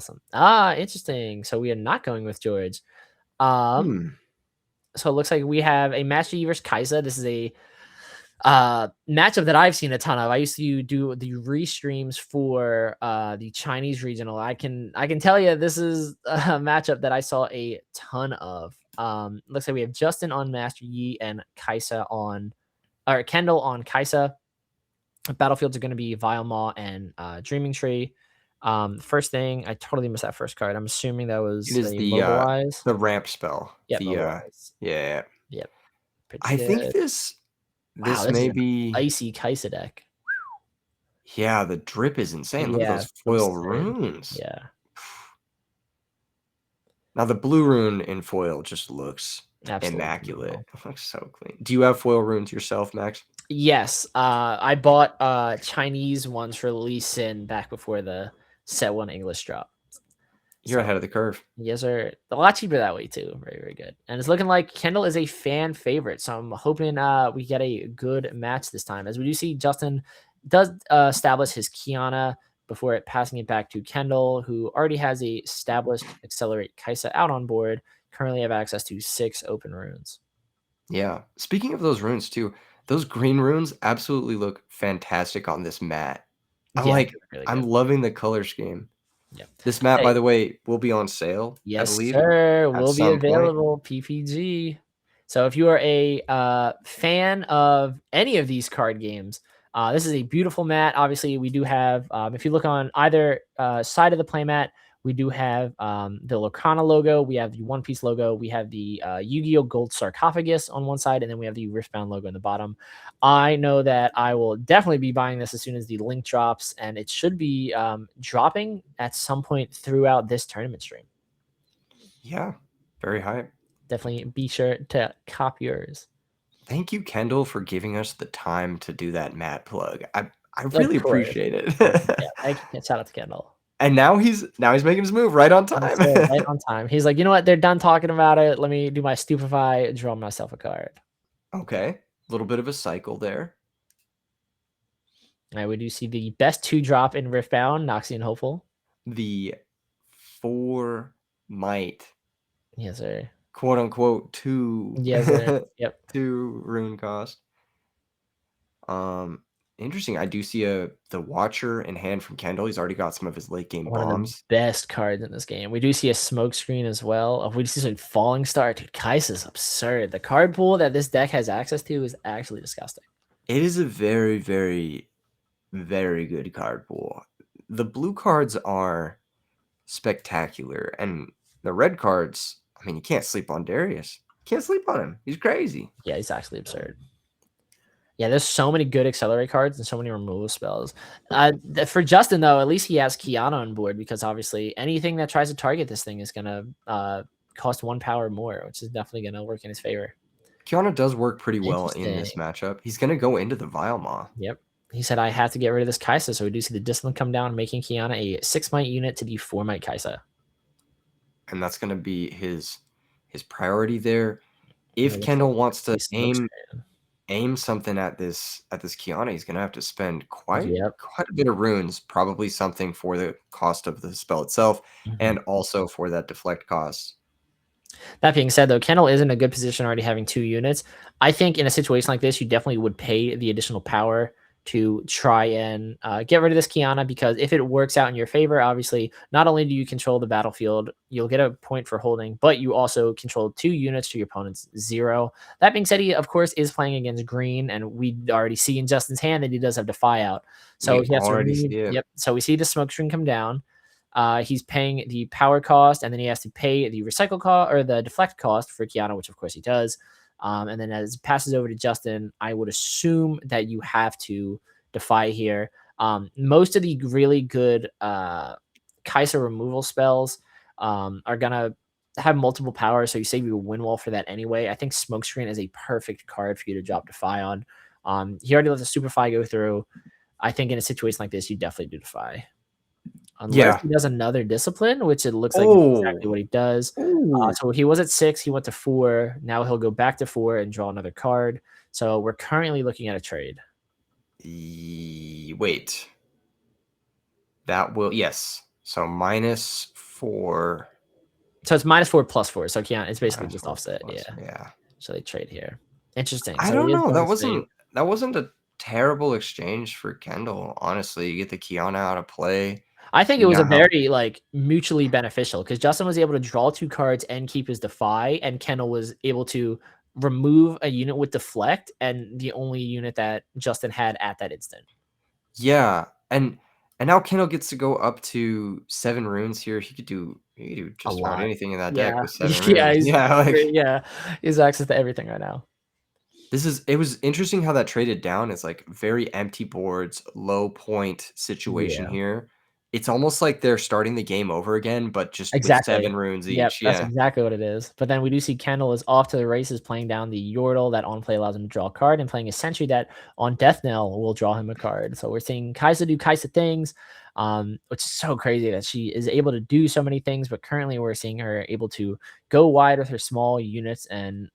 awesome. Interesting. So we are not going with George. So it looks like we have a Master Yi versus Kaisa. This is a matchup that I've seen a ton of. I used to do the restreams for the Chinese regional. I can tell you this is a matchup that I saw a ton of. Looks like we have Justin on Master Yi and Kaisa on, or Kendall on Kaisa. Battlefields are going to be Vile Maw and Dreaming Tree. First thing, I totally missed that first card. I'm assuming that was It is a the mobilize. the ramp spell. Yep, mobilize. Yeah. Yep. Pretty I good. think this Wow, may is be icy Kaisa deck. Yeah, the drip is insane. Look at those foil runes. Yeah. Now the blue rune in foil just looks immaculate. It looks so clean. Do you have foil runes yourself, Max? Yes. I bought Chinese ones for Lee Sin back before the set 1 English drop. You're ahead of the curve. Yes, sir. A lot cheaper that way too. Very, very good. And it's looking like Kendall is a fan favorite. So I'm hoping we get a good match this time. As we do see, Justin does establish his Kiana before passing it back to Kendall, who already has a established Accelerate Kaisa out on board. Currently have access to 6 open runes. Yeah. Speaking of those runes too, those green runes absolutely look fantastic on this mat. I'm loving the color scheme. Yep. This map, by the way, will be on sale. Yes, I believe, sir. Will be available PPG. So if you are a fan of any of these card games, this is a beautiful mat. Obviously, we do have, if you look on either side of the playmat, we do have the Lorcana logo. We have the One Piece logo. We have the Yu-Gi-Oh! Gold Sarcophagus on one side, and then we have the Riftbound logo on the bottom. I know that I will definitely be buying this as soon as the link drops, and it should be dropping at some point throughout this tournament stream. Yeah, very hype. Definitely be sure to cop yours. Thank you, Kendall, for giving us the time to do that mat plug. I really appreciate it. Yeah, shout out to Kendall. And now he's making his move right on time. Right on time. He's like, you know what? They're done talking about it. Let me do my stupefy, draw myself a card. Okay, a little bit of a cycle there. We do see the best 2-drop in Riftbound, Noxie and Hopeful. The 4 might. Yes, sir. Quote unquote 2. Yes, sir. Yep. 2 rune cost. Interesting. I do see the Watcher in hand from Kendall. He's already got some of his late game bombs. One of the best cards in this game. We do see a smoke screen as well. We see some Falling Star. Dude, Kaisa's absurd. The card pool that this deck has access to is actually disgusting. It is a very, very, very good card pool. The blue cards are spectacular, and the red cards, I mean, you can't sleep on Darius. You can't sleep on him. He's crazy. Yeah, he's actually absurd. Yeah, there's so many good accelerate cards and so many removal spells. For Justin, though, at least he has Kiana on board, because obviously anything that tries to target this thing is going to cost 1 power more, which is definitely going to work in his favor. Kiana does work pretty well in this matchup. He's going to go into the Vile Maw. Yep. He said, I have to get rid of this Kaisa, so we do see the discipline come down, making Kiana a 6-might unit to the 4-might Kaisa. And that's going to be his priority there. If Kendall wants to aim something at this Kiana, he's going to have to spend quite a bit of runes, probably something for the cost of the spell itself, and also for that deflect cost. That being said, though, Kendall is in a good position already having 2 units. I think in a situation like this, you definitely would pay the additional power to try and get rid of this Kiana, because if it works out in your favor, obviously, not only do you control the battlefield, you'll get a point for holding, but you also control 2 units to your opponent's 0. That being said, he, of course, is playing against green, and we already see in Justin's hand that he does have Defy out. So he has to So we see the smoke screen come down. He's paying the power cost, and then he has to pay the recycle cost or the deflect cost for Kiana, which of course he does. And then as it passes over to Justin, I would assume that you have to Defy here. Most of the really good Kaisa removal spells are going to have multiple powers, so you save your win wall for that anyway. I think Smokescreen is a perfect card for you to drop Defy on. He already let the Superfy go through. I think in a situation like this, you definitely do Defy. Unless he does another discipline, which it looks like exactly what he does. So he was at 6, he went to 4. Now he'll go back to 4 and draw another card. So we're currently looking at a trade. Wait. That will, yes. So minus 4. So it's -4 +4. So Kiana, it's basically just offset. Yeah. So they trade here. Interesting. I So don't he is know. going straight. That wasn't a terrible exchange for Kendall. Honestly, you get the Kiana out of play. I think it You was a now have very mutually beneficial because Justin was able to draw 2 cards and keep his Defy, and Kendall was able to remove a unit with Deflect, and the only unit that Justin had at that instant. Yeah, and now Kendall gets to go up to 7 runes here. He could do A just about lot. anything in that deck Yeah. with 7 Yeah, runes. Yeah, like yeah. He has access to everything right now. it was interesting how that traded down. It's like very empty boards, low point situation Yeah. here. It's almost like they're starting the game over again, but just with Exactly. 7 runes Yep, each. that's Yeah. exactly what it is. But then we do see Kendall is off to the races playing down the Yordle that on play allows him to draw a card and playing a Sentry that on Death Knell will draw him a card. So we're seeing Kaisa do Kaisa things, which is so crazy that she is able to do so many things, but currently we're seeing her able to go wide with her small units and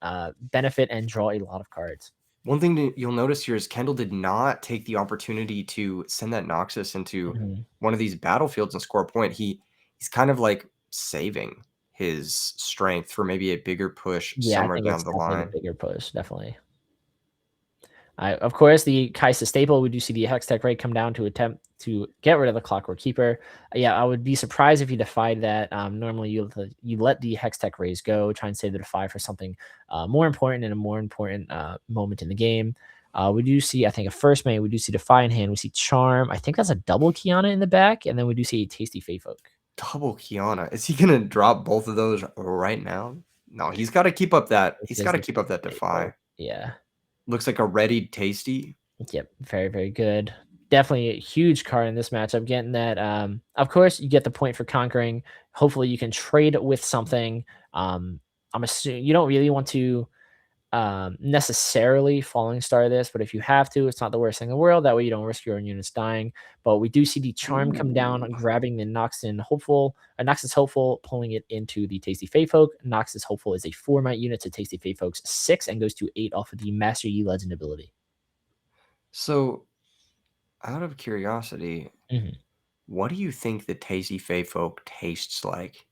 benefit and draw a lot of cards. One thing you'll notice here is Kendall did not take the opportunity to send that Noxus into one of these battlefields and score a point. He's kind of like saving his strength for maybe a bigger push Yeah, I somewhere think down it's the definitely line. the bigger push, definitely. Of course, the Kaisa staple, we do see the Hextech Ray come down to attempt to get rid of the Clockwork Keeper. Yeah, I would be surprised if you defied that. Normally, you let the Hextech Rays go, try and save the Defy for something more important and a more important moment in the game. We do see, I think, a first main. We do see Defy in hand. We see Charm. I think that's a double Kiana in the back. And then we do see a Tasty Fey Folk. Double Kiana. Is he going to drop both of those right now? No, he's got to keep up that. He's got to keep up that Defy. Yeah. Looks like a ready Tasty. Yep, very, very good. Definitely a huge card in this matchup. Getting that, of course, you get the point for conquering. Hopefully, you can trade with something. I'm assuming you don't really want to necessarily falling star this, but if you have to, it's not the worst thing in the world. That way, you don't risk your own units dying. But we do see the Charm come down, grabbing the Noxus Hopeful, pulling it into the Tasty Fey Folk. Noxus Hopeful is a 4-might unit to Tasty Fey Folk's 6 and goes to 8 off of the Master Yi Legend ability. So, out of curiosity, what do you think the Tasty Fey Folk tastes like?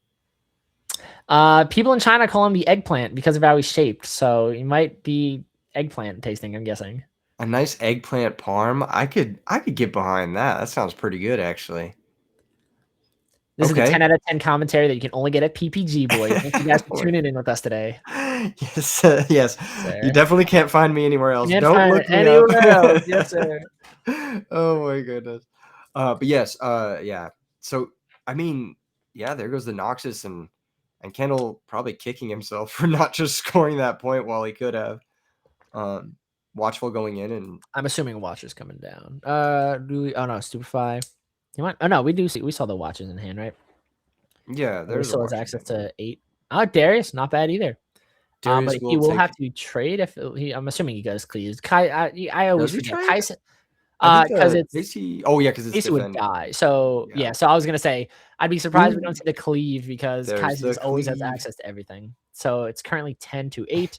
People in China call him the eggplant because of how he's shaped. So he might be eggplant tasting, I'm guessing. A nice eggplant parm. I could get behind that. That sounds pretty good, actually. This is the 10 out of 10 commentary that you can only get at PPG, boys. Thank you guys for tuning in with us today. Yes, yes. Sir. You definitely can't find me anywhere else. Don't look me anywhere up. else. Yes, sir. Oh my goodness. But yes, yeah. So I mean, yeah, there goes the Noxus and Kendall probably kicking himself for not just scoring that point while he could have. Watchful going in, and I'm assuming Watcher's coming down. Do we? Oh no, Stupefy. You want? Oh no, we saw the Watchers in hand, right? Yeah, there's still has access to 8. Oh, Darius, not bad either. But he will have to trade if I'm assuming he goes cleaves. I always forget. Kaisa, because it's because would die. So yeah. So I was gonna say I'd be surprised we don't see the cleave because Kaisa always has access to everything. So it's currently 10 to 8.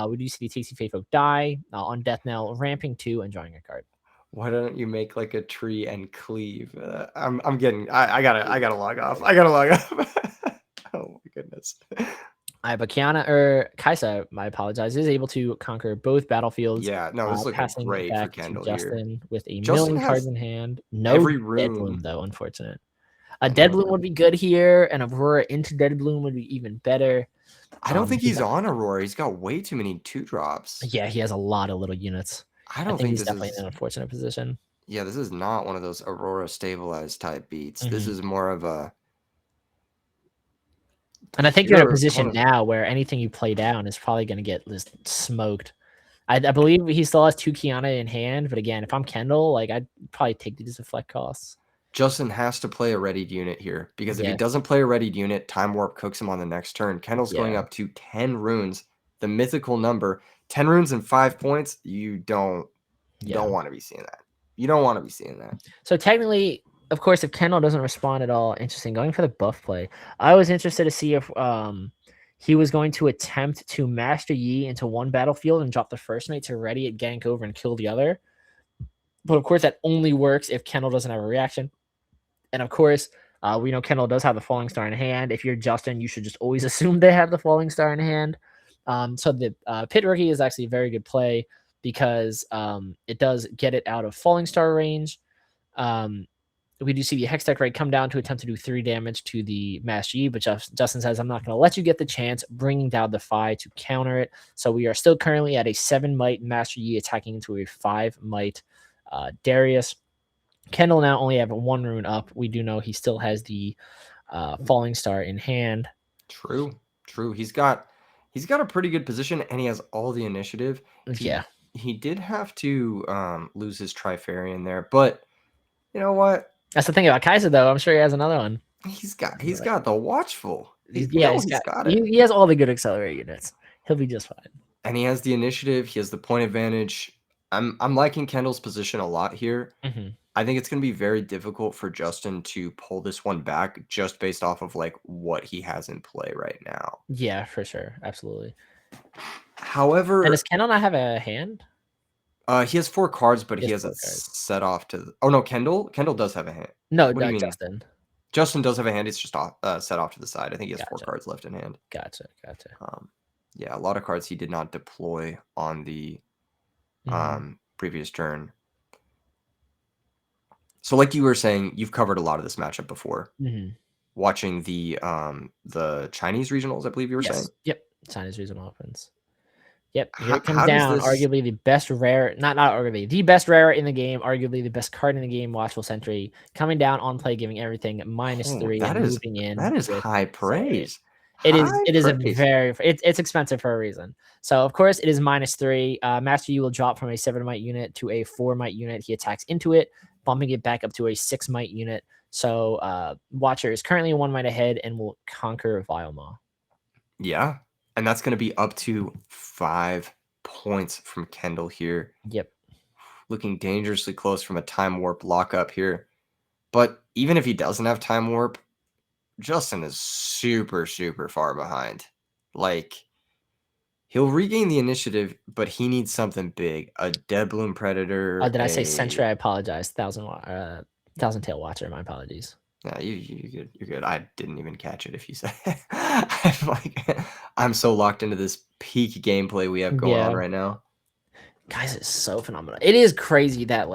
We do see the Tasty Fey Folk die on Death Knell, ramping 2 and drawing a card. Why don't you make like a tree and cleave? I gotta log off. I gotta log off. Oh my goodness. But Kiana or Kaisa, I apologize, is able to conquer both battlefields. Yeah, no, this looking great for Kendall Justin here. with a million cards in hand. No every Dead room. Bloom though, unfortunate. A Dead Bloom would be good here, and Aurora into Dead Bloom would be even better. I don't think he's on Aurora. He's got way too many 2-drops. Yeah, he has a lot of little units. I don't think he's this definitely is in an unfortunate position. Yeah, this is not one of those Aurora stabilized type beats. This is more of a. And I think you're in a position now where anything you play down is probably going to get just smoked. I believe he still has 2 Kiana in hand, but again, if I'm Kendall, like I'd probably take these as flex costs. Justin has to play a readied unit here because if he doesn't play a readied unit, Time Warp cooks him on the next turn. Kendall's going up to 10 runes, the mythical number. 10 runes and 5 points. You don't want to be seeing that. You don't want to be seeing that. So technically, of course, if Kendall doesn't respond at all, interesting. Going for the buff play. I was interested to see if he was going to attempt to Master Yi into one battlefield and drop the first knight to ready it, gank over, and kill the other. But of course, that only works if Kendall doesn't have a reaction. And of course, We know Kendall does have the falling star in hand. If you're Justin, you should just always assume they have the falling star in hand. So the Pit Rookie is actually a very good play because it does get it out of falling star range. We do see the Hex Deck Raid come down to attempt to do 3 damage to the Master Yi, but Justin says, I'm not going to let you get the chance, bringing down the Phi to counter it. So we are still currently at a 7 might Master Yi attacking into a 5 might Darius. Kendall now only have 1 rune up. We do know he still has the falling star in hand. True. He's got a pretty good position, and he has all the initiative. He did have to lose his Trifarian there, but you know what? That's the thing about Kaiser, though. I'm sure he has another one. He's got the Watchful. He's got it. He has all the good accelerator units. He'll be just fine. And he has the initiative. He has the point advantage. I'm liking Kendall's position a lot here. I think it's going to be very difficult for Justin to pull this one back just based off of like what he has in play right now. Yeah, for sure. Absolutely. However, and does Kendall not have a hand? He has 4 cards, but he has it set off to. Oh no, Kendall does have a hand. No, what do you mean? Justin. Justin does have a hand. It's just set off to the side. I think he has 4 cards left in hand. Gotcha. Yeah, a lot of cards he did not deploy on the previous turn. So, like you were saying, you've covered a lot of this matchup before. Watching the Chinese regionals, I believe you were saying. Yep, Chinese regional opens. Yep, here it comes down. Arguably the best rare, not arguably the best rare in the game. Arguably the best card in the game. Watchful Sentry coming down on play, giving everything -3 and moving in. That is high praise. It is a very it's expensive for a reason. So of course it is -3. Master Yi will drop from a 7 might unit to a 4 might unit. He attacks into it, bumping it back up to a 6 might unit. So Watcher is currently 1 might ahead and will conquer Vilemaw. Yeah. And that's going to be up to 5 points from Kendall here. Yep. Looking dangerously close from a time warp lockup here. But even if he doesn't have time warp, Justin is super, super far behind. Like, he'll regain the initiative, but he needs something big. A Dead Bloom Predator. Oh, did I say Sentry? I apologize. Thousand Tail Watcher. My apologies. No, you're good. I didn't even catch it if you said it. I'm so locked into this peak gameplay we have going on right now. Guys, it's so phenomenal. It is crazy that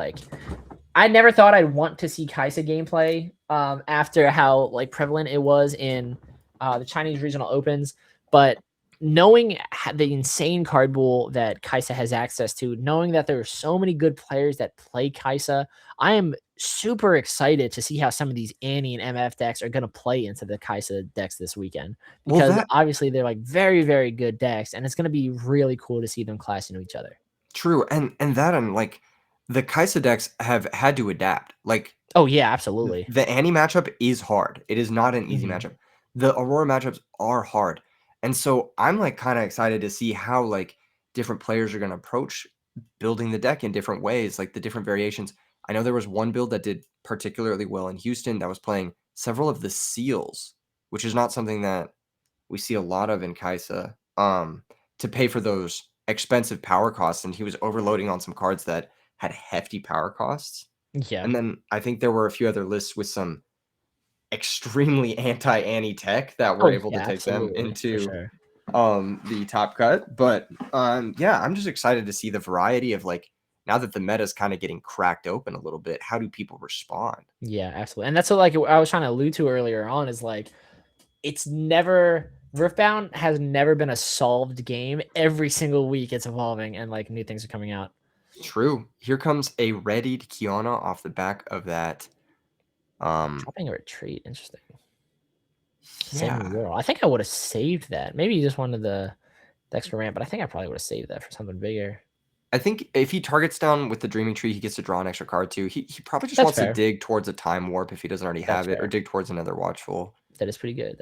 I never thought I'd want to see Kaisa gameplay after how prevalent it was in the Chinese regional opens, but knowing the insane card pool that Kaisa has access to, knowing that there are so many good players that play Kaisa, I am super excited to see how some of these Annie and MF decks are going to play into the Kaisa decks this weekend, because obviously they're very, very good decks, and it's going to be really cool to see them clash into each other. True, and the Kaisa decks have had to adapt. Oh yeah, absolutely. The Annie matchup is hard. It is not an easy matchup. The Aurora matchups are hard. And so I'm kind of excited to see how different players are going to approach building the deck in different ways, the different variations. I know there was one build that did particularly well in Houston that was playing several of the seals, which is not something that we see a lot of in Kaisa, to pay for those expensive power costs. And he was overloading on some cards that had hefty power costs. Yeah. And then I think there were a few other lists with some extremely anti-Annie tech that were able to take them into the top cut. But yeah, I'm just excited to see the variety of now that the meta is kind of getting cracked open a little bit, how do people respond? Yeah, absolutely. And that's what I was trying to allude to earlier on, is it's never, Riftbound has never been a solved game. Every single week it's evolving and new things are coming out. True. Here comes a readied Kiana off the back of that. Dropping a retreat. Interesting. Saving the world. I think I would have saved that. Maybe you just wanted the extra ramp, but I think I probably would have saved that for something bigger. I think if he targets down with the Dreaming Tree, he gets to draw an extra card too. He probably just wants to dig towards a Time Warp if he doesn't already have it, or dig towards another Watchful. That is pretty good.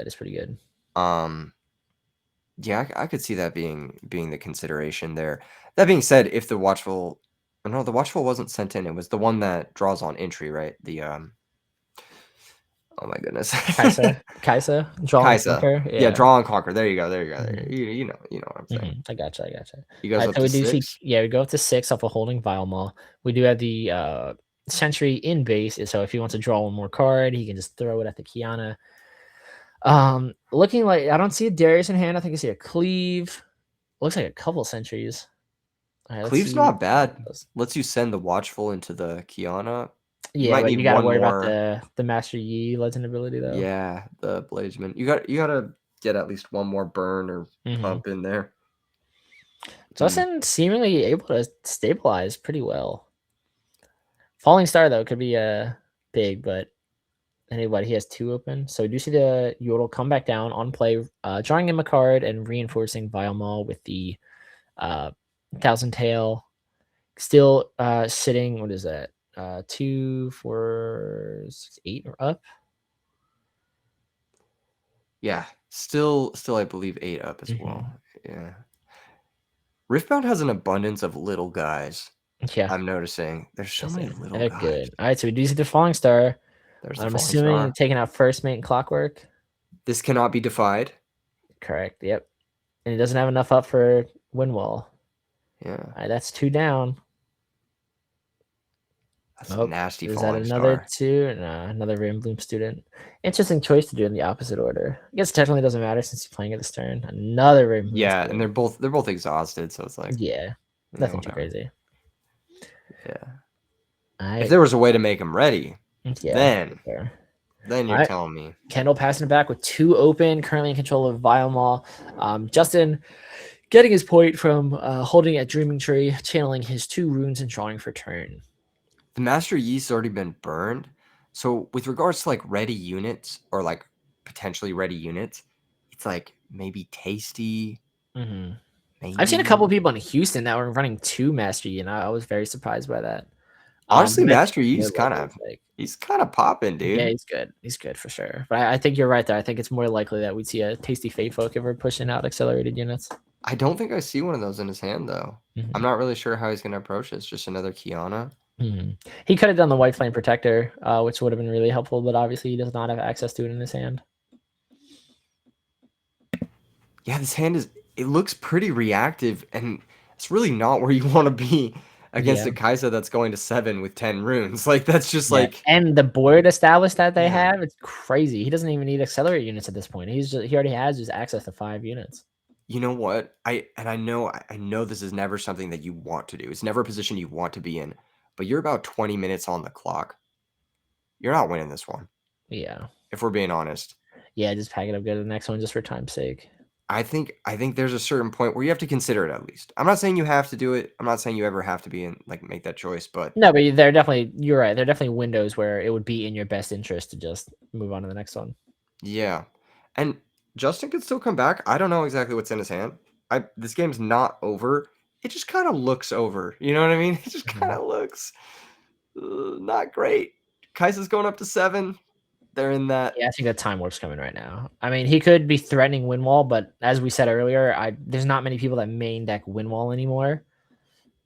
Yeah, I could see that being the consideration there. That being said, if the Watchful, no, the Watchful wasn't sent in. It was the one that draws on entry, right? The oh my goodness, Kaisa, draw and conquer. Yeah, draw and conquer. There you go. You know what I'm saying. I gotcha. You guys up to 6? We go up to 6 off of holding Vilemaw. We do have the Sentry in base, so if he wants to draw one more card, he can just throw it at the Kiana. Looking like I don't see a Darius in hand. I think I see a Cleave. Looks like a couple sentries. All right, let's Cleave's see. not bad. Lets you send the Watchful into the Kiana. You Yeah, might but need you got to one worry about more. the Master Yi legend ability though. Yeah, the Bladesman. You gotta get at least one more burn or pump in there. Justin seemingly able to stabilize pretty well. Falling Star though could be big, but anyway, he has 2 open. So do you see the Yordle come back down on play, drawing him a card and reinforcing Vile Maul with the Thousand Tail. Still sitting, what is that? 2, 4, 6, 8 or up? Yeah, still I believe 8 up as well. Yeah. Riftbound has an abundance of little guys. Yeah. I'm noticing. There's so many little They're guys. good. All right, so we do see the Falling Star. There's the I'm Falling assuming Star. taking out First Mate and Clockwork. This cannot be defied. Correct. Yep. And he doesn't have enough up for Windwall. Yeah. All right, that's 2 down. That's a nasty Is that Falling another Star. 2? Nah, another Rainbloom student. Interesting choice to do in the opposite order. I guess it technically doesn't matter since he's playing it this turn. Another Rainbloom Yeah, student. and they're both exhausted, so it's like nothing too crazy. Yeah. If there was a way to make him ready, then you're telling me. Kendall passing it back with 2 open, currently in control of Vile Maul. Justin getting his point from holding at Dreaming Tree, channeling his 2 runes and drawing for turn. The Master Yi's already been burned. So with regards to like ready units or like potentially ready units, it's like maybe Tasty. Maybe. I've seen a couple of people in Houston that were running 2 Master Yi, and I was very surprised by that. Honestly, Master Yi's kind of popping, dude. Yeah, he's good. He's good for sure. But I think you're right there. I think it's more likely that we'd see a Tasty Fate Folk ever pushing out accelerated units. I don't think I see one of those in his hand though. I'm not really sure how he's going to approach this. Just another Kiana. He could have done the White Flame Protector, which would have been really helpful, but obviously he does not have access to it in his hand. Yeah, this hand it looks pretty reactive, and it's really not where you want to be against a Kai'Sa that's going to 7 with 10 runes. Like that's just like, and the board established that they have, it's crazy. He doesn't even need accelerate units at this point. He already has just access to 5 units. You know what? I know this is never something that you want to do. It's never a position you want to be in. But you're about 20 minutes on the clock. You're not winning this one. Yeah. If we're being honest. Yeah, just pack it up, go to the next one just for time's sake. I think there's a certain point where you have to consider it at least. I'm not saying you have to do it. I'm not saying you ever have to be in like make that choice, but no, but you're right. There are definitely windows where it would be in your best interest to just move on to the next one. Yeah. And Justin could still come back. I don't know exactly what's in his hand. This game's not over. It just kind of looks over. You know what I mean? It just kind of looks not great. Kai'Sa's going up to 7. They're in that. Yeah, I think that Time Warp's coming right now. I mean, he could be threatening Windwall, but as we said earlier, there's not many people that main deck Windwall anymore.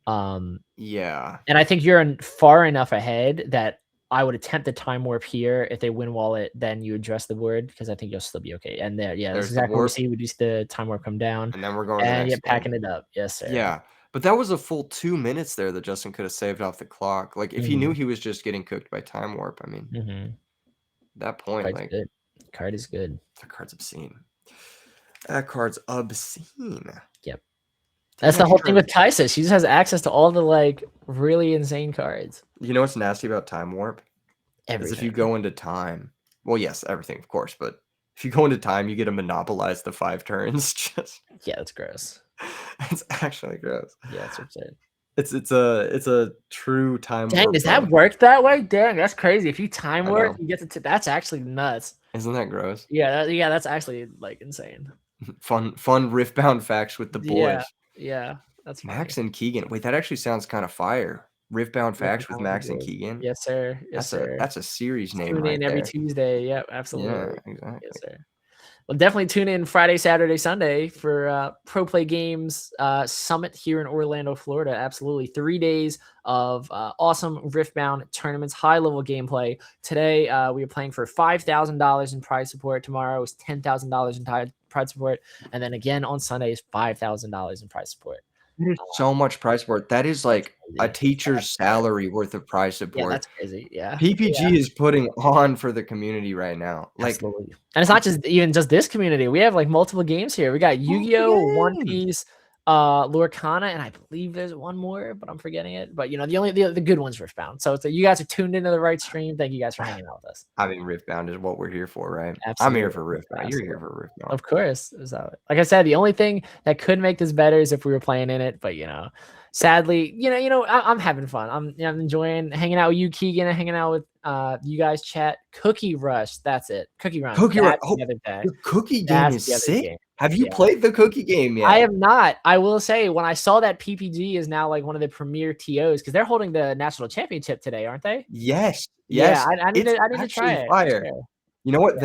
Yeah. And I think you're far enough ahead that I would attempt the Time Warp here. If they Windwall it, then you address the board because I think you'll still be okay. And that's exactly what we see. We do see the Time Warp come down. And then we're going to the next packing it up. Yes, sir. Yeah. But that was a full 2 minutes there that Justin could have saved off the clock. Like if he knew he was just getting cooked by Time Warp, I mean, that point, Card's like good. Card is good. The card's obscene. That card's obscene. Yep. That's the whole thing with Kai'Sa. She just has access to all the like really insane cards. You know what's nasty about Time Warp? Everything. Is if you go into time. Well, yes, everything, of course, but if you go into time, you get to monopolize the 5 turns. Yeah, that's gross. It's actually gross. Yeah, that's absurd. It's a true Time Warp. Dang, does that work that way? Dang, that's crazy. If you Time Warp, you get to that's actually nuts. Isn't that gross? Yeah, that's actually like insane. Fun Riftbound facts with the boys. Yeah, that's Max and Keegan. Wait, that actually sounds kind of fire. Riftbound facts with Max and Keegan. Yes, sir. Yes, sir. That's a series name. Tune in right every there. Tuesday. Yep, absolutely. Yeah, exactly. Yes, sir. Well, definitely tune in Friday, Saturday, Sunday for Pro Play Games Summit here in Orlando, Florida. Absolutely. 3 days of awesome Riftbound tournaments, high-level gameplay. Today, we are playing for $5,000 in prize support. Tomorrow is $10,000 in prize support. And then again on Sunday is $5,000 in prize support. That is so much prize support. That is That's like a crazy. teacher's salary worth of prize Yeah, support. that's crazy. Yeah. Yeah. PPG is putting on for the community right now. Like, Absolutely. And it's not just even just this community. We have like multiple games here. We got multiple Yu-Gi-Oh, One games. Piece, Lorcana, and I believe there's one more, but I'm forgetting it. But the good ones Riftbound. So it's you guys are tuned into the right stream. Thank you guys for hanging out with us. I mean, Riftbound is what we're here for, right? I'm here Absolutely. for Riftbound. You're here Absolutely. for Riftbound. Of course. So, like I said, the only thing that could make this better is if we were playing in it. But sadly, I'm having fun. I'm enjoying hanging out with you, Keegan, and hanging out with you guys. Chat Cookie Rush. That's it. Cookie Run. Cookie Run. That's Oh, the other day. the cookie game That's is the other sick. game. Have you Yeah. played the cookie game yet? I have not. I will say when I saw that PPG is now like one of the premier TOs because they're holding the national championship today, aren't they? Yes. Yeah, Yes. I need It's to try actually it. fire. Sure. You know what? Yeah.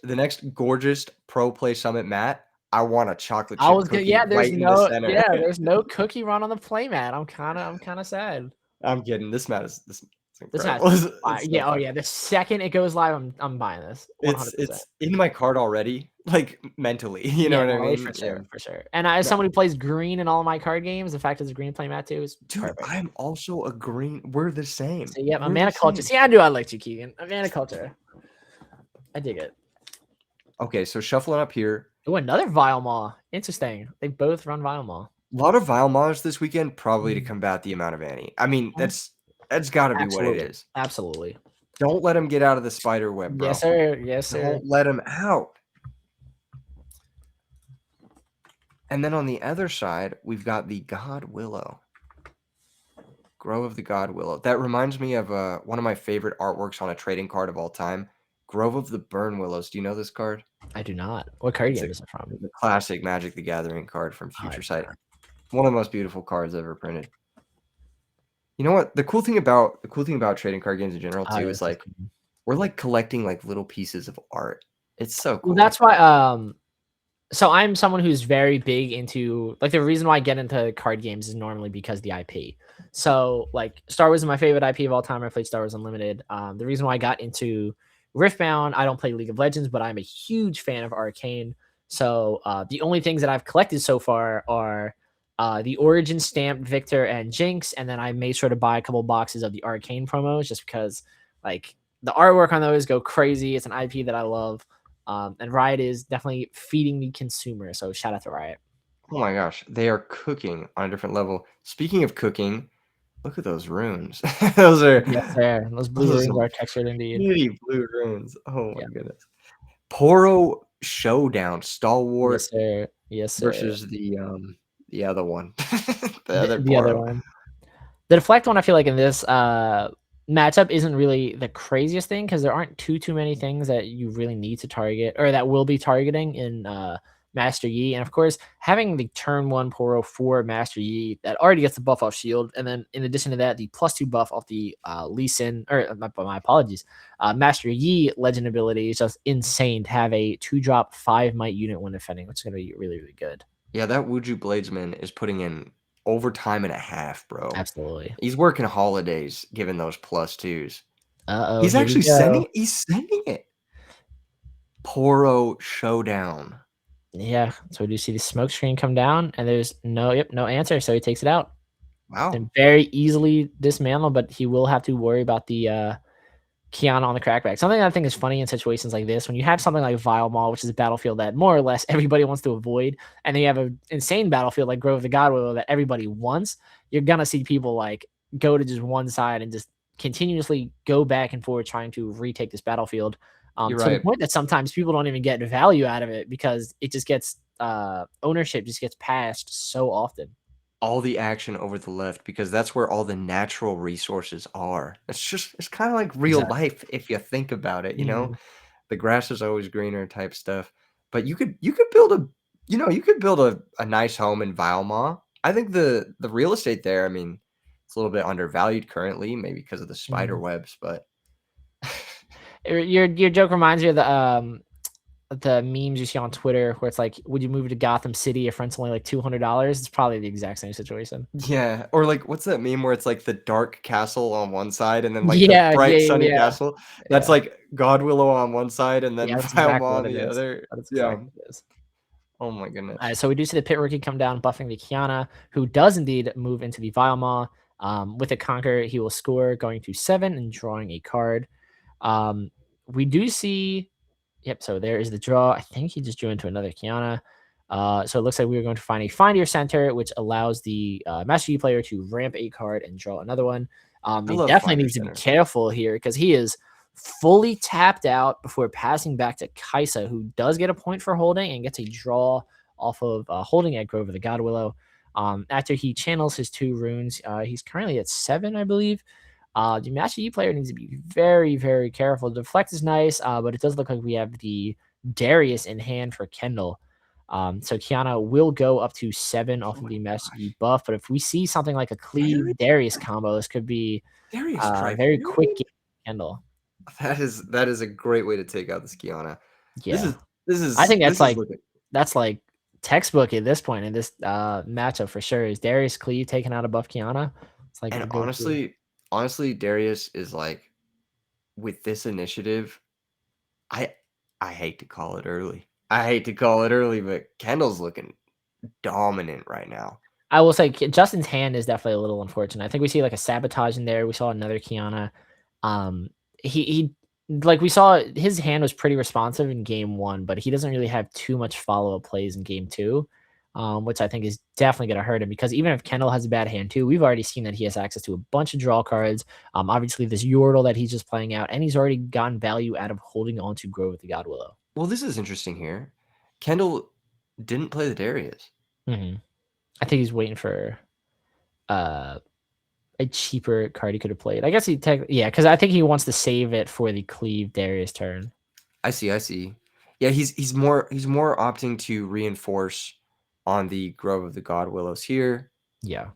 The next gorgeous pro play summit mat, I want a chocolate I chip was gonna, cookie yeah. right in the center. There's no Cookie Run on the playmat. I'm kind of sad. I'm kidding. This mat is This incredible. match, It's so yeah. Oh fun. yeah. The second it goes live, I'm buying this 100%. It's in my card already, like mentally. You know what I mean? For sure, Yeah. for sure. And as someone who plays green in all of my card games, the fact it's a green playmat too is Dude, perfect. I'm also a green. We're the same. So yeah, We're mana the culture. same. See, I knew I liked you, Keegan. A mana culture. I dig it. Okay, so shuffling up here. Oh, another Vile Maw. Interesting. They both run Vile Maw. A lot of Vile Maws this weekend, probably to combat the amount of Annie. I mean, that's got to be what it is. Absolutely. Don't let him get out of the spider web, bro. Yes, sir. Yes, sir. Don't let him out. And then on the other side, we've got the God Willow. Grove of the God Willow. That reminds me of one of my favorite artworks on a trading card of all time. Grove of the Burn Willows. Do you know this card? I do not. What card game is it from? The classic Magic the Gathering card from Future Sight. One of the most beautiful cards ever printed. You know what? The cool thing about trading card games in general too is like we're like collecting like little pieces of art. It's so cool. Well, that's why so I'm someone who's very big into like the reason why I get into card games is normally because the IP. So like Star Wars is my favorite IP of all time. I played Star Wars Unlimited. The reason why I got into Riftbound, I don't play League of Legends, but I'm a huge fan of Arcane. So the only things that I've collected so far are the Origin stamped Victor and Jinx, and then I made sure to buy a couple boxes of the Arcane promos just because like the artwork on those go crazy. It's an IP that I love. And Riot is definitely feeding the consumer. So shout out to Riot. Oh my gosh, they are cooking on a different level. Speaking of cooking, look at those runes. Those are those blue runes are textured indeed. Pretty blue runes. Oh my goodness. Poro Showdown, Stalwart. Yes, sir. Versus the other one. the other one. The deflect one, I feel like in this matchup isn't really the craziest thing because there aren't too many things that you really need to target or that will be targeting in Master Yi. And of course, having the turn 1 Poro for Master Yi that already gets the buff off shield. And then in addition to that, the +2 buff off the Lee Sin, or my apologies, Master Yi legend ability is just insane to have a 2-drop 5 might unit when defending, which is going to be really, really good. Yeah, that Wuju Bladesman is putting in overtime and a half, bro. Absolutely. He's working holidays giving those +2s. Uh-oh. He's actually sending it. Poro Showdown. Yeah, so we do see the smoke screen come down, and there's no answer, so he takes it out. Wow. And very easily dismantled, but he will have to worry about the Kiana on the crackback. Something I think is funny in situations like this, when you have something like Vile Maw, which is a battlefield that more or less everybody wants to avoid, and then you have an insane battlefield like Grove of the God Willow that everybody wants, you're gonna see people like go to just one side and just continuously go back and forth trying to retake this battlefield. To the point that sometimes people don't even get value out of it because it just gets ownership just gets passed so often. All the action over the left because that's where all the natural resources are. It's kind of like real life if you think about it, you know? The grass is always greener type stuff. But you could build a nice home in Vile Maw. I think the real estate there, I mean, it's a little bit undervalued currently, maybe because of the spider webs, but your joke reminds me of the memes you see on Twitter where it's like, would you move to Gotham City if rent's only like $200? It's probably the exact same situation. Yeah, or like what's that meme where it's like the dark castle on one side and then like the bright sunny castle? That's like God Willow on one side and then Vile Maw on the other. That's exactly what it is. Oh my goodness. So we do see the Pit Rookie come down, buffing the Kiana, who does indeed move into the Vilemaw. With a Conquer, he will score, going to 7 and drawing a card. We do see, yep, so there is the draw. I think he just drew into another Kiana. So it looks like we're going to find a Find Your Center, which allows the Master Yi player to ramp a card and draw another one. I He love definitely Finder needs to be Center. careful here because he is fully tapped out before passing back to Kaisa, who does get a point for holding and gets a draw off of holding at Grove of the God Willow. After he channels his 2 runes, he's currently at 7, I believe. The Master Yi player needs to be very, very careful. The deflect is nice, but it does look like we have the Darius in hand for Kendall. So Kiana will go up to 7 off of the Master Yi buff. But if we see something like a Cleave Darius combo, this could be Darius very quick game for Kendall. That is a great way to take out this Kiana. Yeah, This is I think this is looking that's like textbook at this point in this matchup for sure. Is Darius Cleave taking out a buff Kiana? It's like and the go-to. honestly, Darius is like with this initiative. I hate to call it early. I hate to call it early, but Kendall's looking dominant right now. I will say Justin's hand is definitely a little unfortunate. I think we see like a sabotage in there. We saw another Kiana. He like we saw his hand was pretty responsive in game 1, but he doesn't really have too much follow-up plays in game 2, which I think is definitely going to hurt him because even if Kendall has a bad hand too, we've already seen that he has access to a bunch of draw cards. Obviously this Yordle that he's just playing out, and he's already gotten value out of holding on to Grow with the God Willow. Well, this is interesting here. Kendall didn't play the Darius. I think he's waiting for a cheaper card he could have played. I guess because I think he wants to save it for the Cleave Darius turn. I see. Yeah, he's more opting to reinforce on the Grove of the God Willows here. Yeah.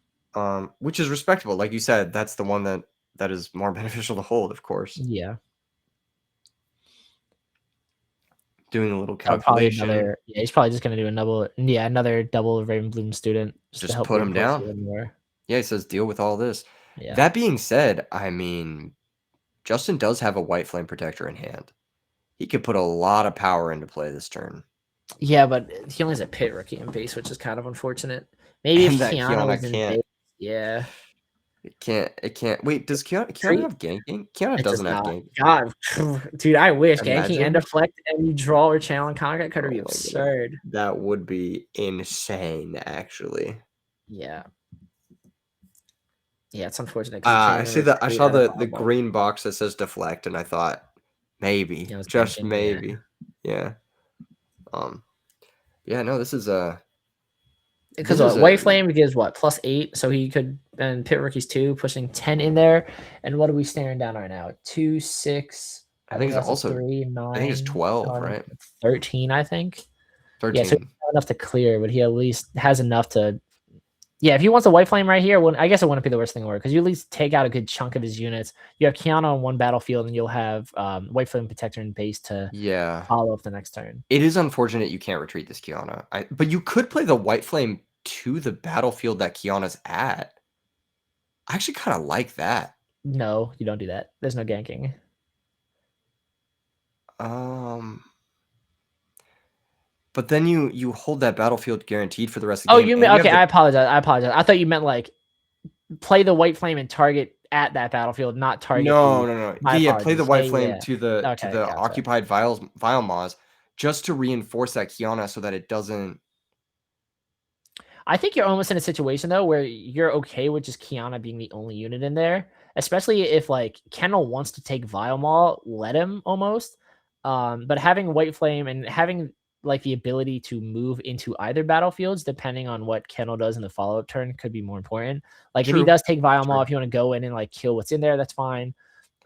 Which is respectable. Like you said, that's the one that is more beneficial to hold, of course. Yeah. Doing a little calculation. He's probably just gonna do another double Ravenbloom student just to help put him down. More. Yeah, he says deal with all this. Yeah. That being said, I mean, Justin does have a White Flame Protector in hand. He could put a lot of power into play this turn. Yeah, but he only has a Pit Rookie in base, which is kind of unfortunate. Maybe if Kiana was in base, yeah. It can't. Wait, does Kiana have ganking? Kiana doesn't have ganking. God, dude, I wish ganking and deflect and you draw or challenge Conquer could be absurd. That would be insane, actually. Yeah. Yeah, it's unfortunate. I saw the green box that says deflect, and I thought maybe, just maybe, yeah. Yeah, no, this is because White Flame gives what +8, so he could and Pit Rookies 2 pushing 10 in there. And what are we staring down right now? 2, 6. I think it's also 3, 9. I think it's 12, right? 13, I think. 13. Yeah, so he has enough to clear, but he at least has enough to. Yeah, if he wants a White Flame right here, I guess it wouldn't be the worst thing in the world because you at least take out a good chunk of his units. You have Kiana on one battlefield, and you'll have White Flame Protector in base to follow up the next turn. It is unfortunate you can't retreat this Kiana. But you could play the White Flame to the battlefield that Kiana's at. I actually kind of like that. No, you don't do that. There's no ganking. But then you hold that battlefield guaranteed for the rest of the game. Oh, you mean okay? I apologize. I thought you meant like play the White Flame and target at that battlefield, not target. No. Yeah, play the White Flame to the occupied Vilemaws just to reinforce that Kiana so that it doesn't. I think you're almost in a situation though where you're okay with just Kiana being the only unit in there, especially if like Kendall wants to take Vilemaw, let him almost. But having White Flame and having like the ability to move into either battlefields, depending on what Kendall does in the follow-up turn, could be more important. Like if he does take Vilemaw, if you want to go in and like kill what's in there, that's fine.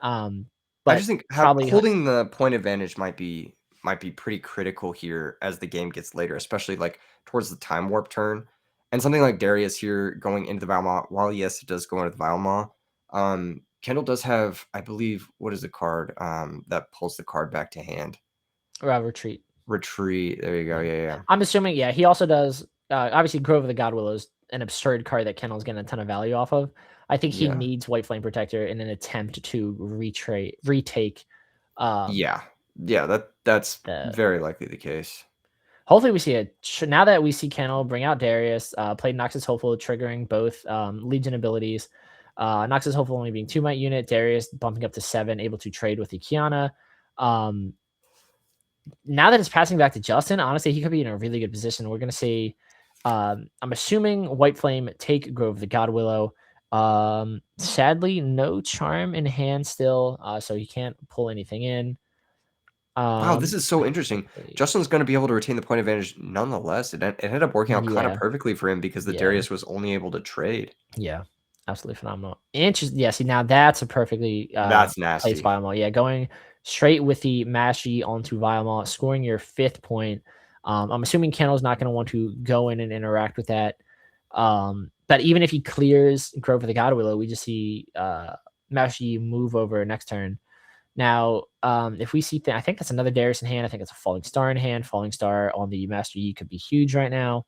But I just think holding the point advantage might be pretty critical here as the game gets later, especially like towards the time warp turn. And something like Darius here going into the Vilemaw, while yes, it does go into the Vilemaw, Kendall does have, I believe, what is the card that pulls the card back to hand? Retreat. There you go. Yeah. I'm assuming, he also does, obviously, Grove of the God Willow is an absurd card that Kendall's getting a ton of value off of. I think he needs White Flame Protector in an attempt to retake. That's very likely the case. hopefully we see now that we see Kendall bring out Darius, played Noxus Hopeful, triggering both Legion abilities. Noxus Hopeful only being 2-might unit, Darius bumping up to 7, able to trade with the Kiana. Now that it's passing back to Justin, honestly, he could be in a really good position. We're going to see, I'm assuming White Flame take Grove the God Willow. Sadly, no charm in hand still, so he can't pull anything in. Wow, this is so interesting. Justin's going to be able to retain the point advantage nonetheless. It ended up working out kind of perfectly for him because the Darius was only able to trade. Yeah, absolutely phenomenal. Interesting. Yeah, see, now that's a perfectly that's nasty. placed Vilemall. Yeah, going straight with the Mastery onto Vilemall, scoring your 5th point. I'm assuming Kendall's not going to want to go in and interact with that. But even if he clears Grove of the God Willow, we just see Mastery move over next turn. Now, if we see, I think that's another Darius in hand. I think it's a Falling Star in hand. Falling Star on the Master Yi could be huge right now.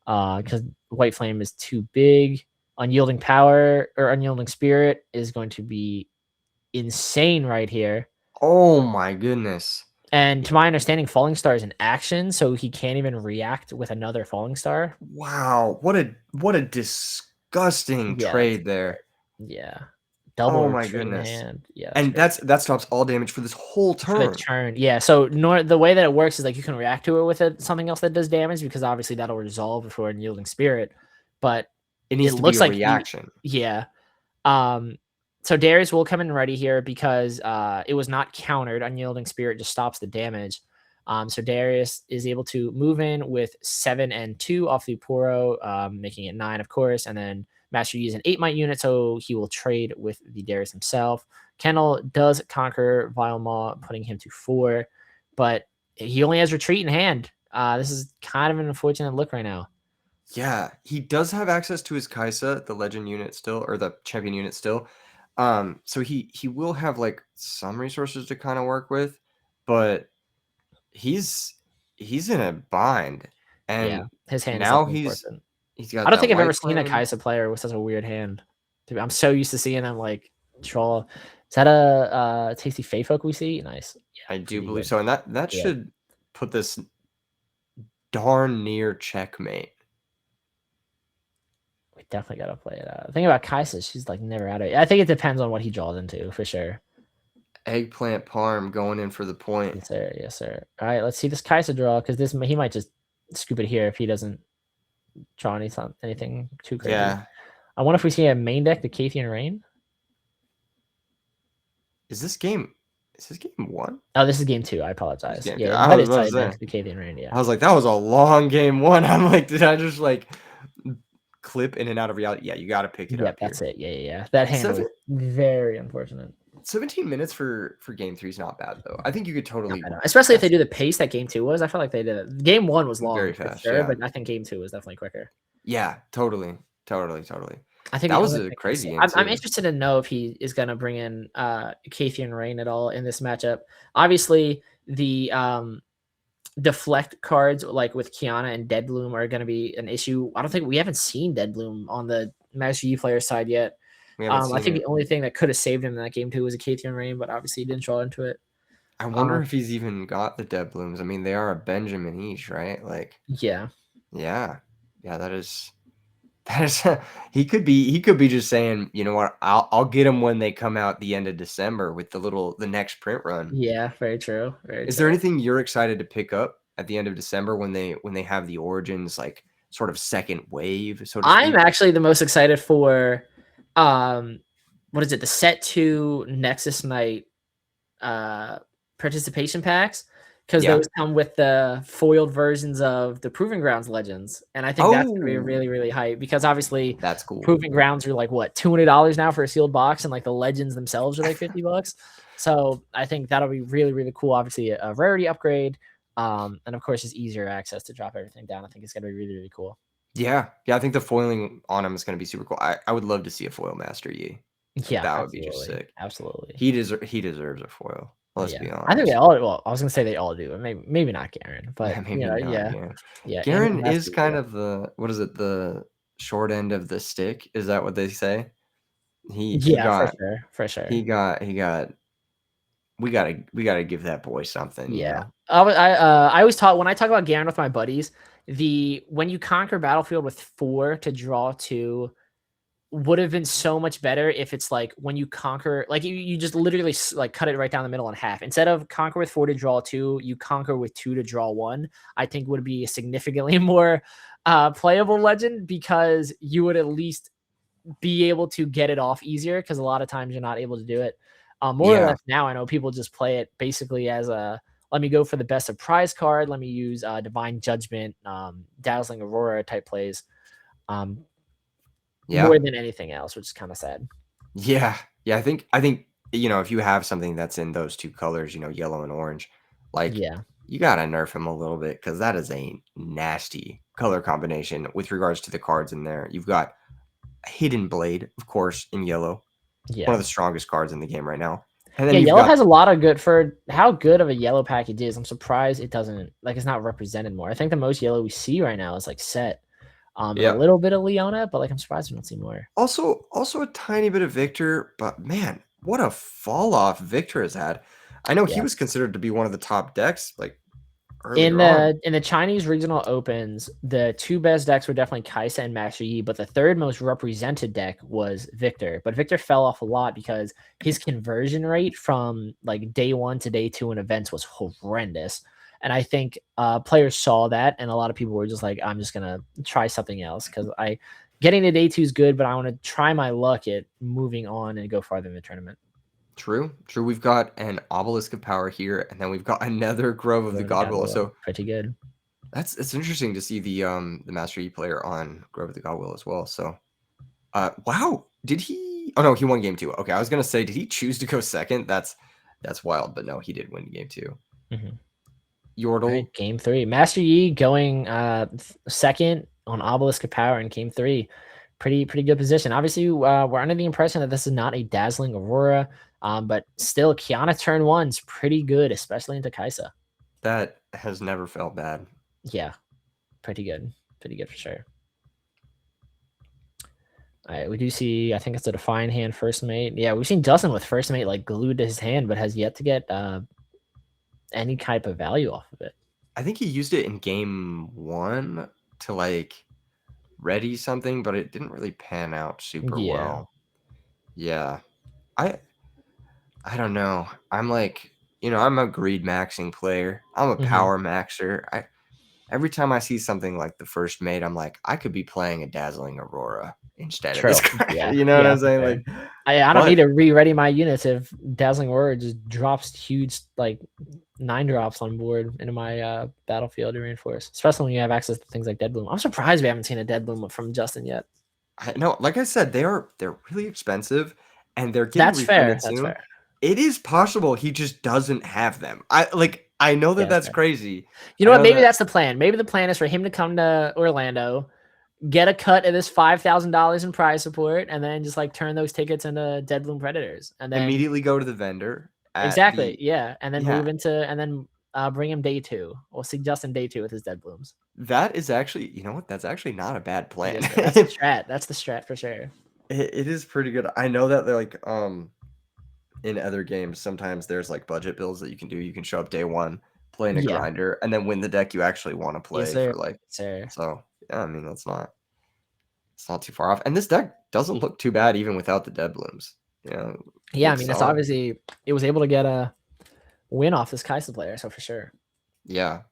Because White Flame is too big. Unyielding Power or Unyielding Spirit is going to be insane right here. Oh my goodness. And to my understanding, Falling Star is an action, so he can't even react with another Falling Star. Wow, what a disgusting trade there. Yeah. Double oh my goodness. Hand. Yeah. And that stops all damage for this whole turn. Yeah. So the way that it works is like you can react to it with something else that does damage, because obviously that'll resolve before Unyielding Spirit. But it needs to looks be a reaction. So Darius will come in ready here because it was not countered. Unyielding Spirit just stops the damage. So Darius is able to move in with 7 and 2 off the Poro, making it 9, of course, and then Master Yi is an 8-might unit, so he will trade with the Darius himself. Kendall does conquer Vilemall, putting him to 4, but he only has retreat in hand. This is kind of an unfortunate look right now. Yeah, he does have access to his Kaisa, the legend unit still, or the champion unit still. So he will have like some resources to kind of work with, but he's in a bind. And his hand now he's got I don't think I've ever seen a Kaisa player with such a weird hand. I'm so used to seeing him like troll. Is that a Tasty Fae Folk we see? Nice. Yeah, I do believe so. And that should put this darn near checkmate. We definitely got to play it out. The thing about Kaisa, she's like never out of it. I think it depends on what he draws into for sure. Eggplant Parm going in for the point. Yes, sir. Yes, sir. All right, let's see this Kaisa draw, because he might just scoop it here if he doesn't draw anything too crazy. Yeah. I wonder if we see a main deck, the Cathian Rain. Is this game 1? Oh, this is game 2. I apologize. Yeah, I was about to say. The Cathian Rain. Yeah. I was like, that was a long game 1. I'm like, did I just like clip in and out of reality? Yeah, you got to pick it up. Yeah, that's it. Yeah. That hand was very unfortunate. 17 minutes for game 3 is not bad though. I think you could totally, especially if they do the pace that game 2 was. I felt like they did it. Game 1 was long, very fast, but I think game 2 was definitely quicker. Yeah, totally. I think that was a crazy game. I'm interested to know if he is going to bring in Cathian Rain at all in this matchup. Obviously, the deflect cards like with Kiana and Deadbloom are going to be an issue. I don't think we haven't seen Deadbloom on the Master Yi player side yet. I think the only thing that could have saved him in that game 2 was a Cathian Rain, but obviously he didn't draw into it. I wonder if he's even got the Deadblooms. I mean, they are a Benjamin each, right? Like, yeah, that is he could be just saying, you know what, I'll get them when they come out the end of December with the next print run. Yeah, very true. Is there anything you're excited to pick up at the end of December when they have the Origins like sort of second wave? So I'm actually the most excited for what is it, the set 2 Nexus Knight participation packs, because those come with the foiled versions of the Proving Grounds Legends, and I think that's gonna be really, really hype, because obviously that's cool. Proving Grounds are like what, $200 now for a sealed box, and like the Legends themselves are like $50. So I think that'll be really, really cool. Obviously a rarity upgrade, and of course just easier access to drop everything down. I think it's gonna be really, really cool. Yeah, I think the foiling on him is going to be super cool. I would love to see a foil Master Yi. Yeah, that would be just sick. Absolutely. He deserves a foil. Let's be honest. I think they all. Well, I was going to say they all do, but maybe not Garen, but Garen is kind of the, what is it, the short end of the stick? Is that what they say? For sure. We gotta give that boy something. Yeah. I always talk when I talk about Garen with my buddies. When you conquer battlefield with 4 to draw 2 would have been so much better if it's like when you conquer, like you just literally like cut it right down the middle in half. Instead of conquer with 4 to draw 2, you conquer with 2 to draw 1. I think would be a significantly more playable legend, because you would at least be able to get it off easier, because a lot of times you're not able to do it. More or less now, I know people just play it basically as a, let me go for the best surprise card. Let me use Divine Judgment, Dazzling Aurora type plays. More than anything else, which is kind of sad. Yeah. I think if you have something that's in those 2 colors, yellow and orange, like you gotta nerf him a little bit, because that is a nasty color combination with regards to the cards in there. You've got Hidden Blade, of course, in yellow. One of the strongest cards in the game right now. And then yellow has a lot of good, for how good of a yellow package is. I'm surprised it doesn't, like, it's not represented more. I think the most yellow we see right now is like Set. And a little bit of Leona, but like I'm surprised we don't see more. Also a tiny bit of Victor, but man, what a fall off Victor has had. I know he was considered to be one of the top decks, like in the Chinese regional opens. The 2 best decks were definitely Kaisa and Master Yi, but the 3rd most represented deck was Victor. But Victor fell off a lot because his conversion rate from like day 1 to day 2 in events was horrendous. And I think players saw that, and a lot of people were just like, I'm just going to try something else, because getting to day 2 is good, but I want to try my luck at moving on and go farther in the tournament. True. We've got an Obelisk of Power here, and then we've got another Grove of the Godwill. So pretty good. It's interesting to see the Master Yi player on Grove of the Godwill as well. So, wow, did he? Oh no, he won game 2. Okay, I was gonna say, did he choose to go second? That's wild, but no, he did win game 2. Yordle. Right, game 3. Master Yi going second on Obelisk of Power in game 3. Pretty good position. Obviously, we're under the impression that this is not a Dazzling Aurora, but still, Kiana turn 1's pretty good, especially into Kaisa. That has never felt bad. Yeah, pretty good for sure. All right, we do see, I think it's a Defiant Hand first mate. Yeah, we've seen Dustin with first mate like glued to his hand, but has yet to get any type of value off of it. I think he used it in game 1 to like ready something, but it didn't really pan out super well. Yeah. I don't know. I'm like, I'm a greed maxing player. I'm a power maxer. Every time I see something like the first mate, I'm like, I could be playing a Dazzling Aurora instead of this guy. You know what I'm saying? Like, I don't need to re-ready my units if Dazzling Aurora just drops huge, like 9 drops on board into my battlefield to reinforce, especially when you have access to things like Dead Bloom. I'm surprised we haven't seen a Dead Bloom from Justin yet. No, like I said, they're really expensive, and they're getting That's fair. soon. That's fair. It is possible he just doesn't have them. I know that's crazy. You know what? Maybe that's the plan. Maybe the plan is for him to come to Orlando, get a cut of this $5,000 in prize support, and then just like turn those tickets into Dead Bloom Predators, and then immediately go to the vendor. Exactly. And then move into, and then bring him day 2. We'll see Justin day 2 with his Dead Blooms. That is actually, you know what? That's actually not a bad plan. That's the strat. That's the strat for sure. It is pretty good. I know that they're like in other games, sometimes there's like budget builds that you can do. You can show up day 1, play in a grinder, and then win the deck you actually want to play for like. So yeah, I mean it's not too far off. And this deck doesn't look too bad even without the Dead Blooms. Yeah, I mean it's obviously it was able to get a win off this Kaisa player, so for sure. Yeah.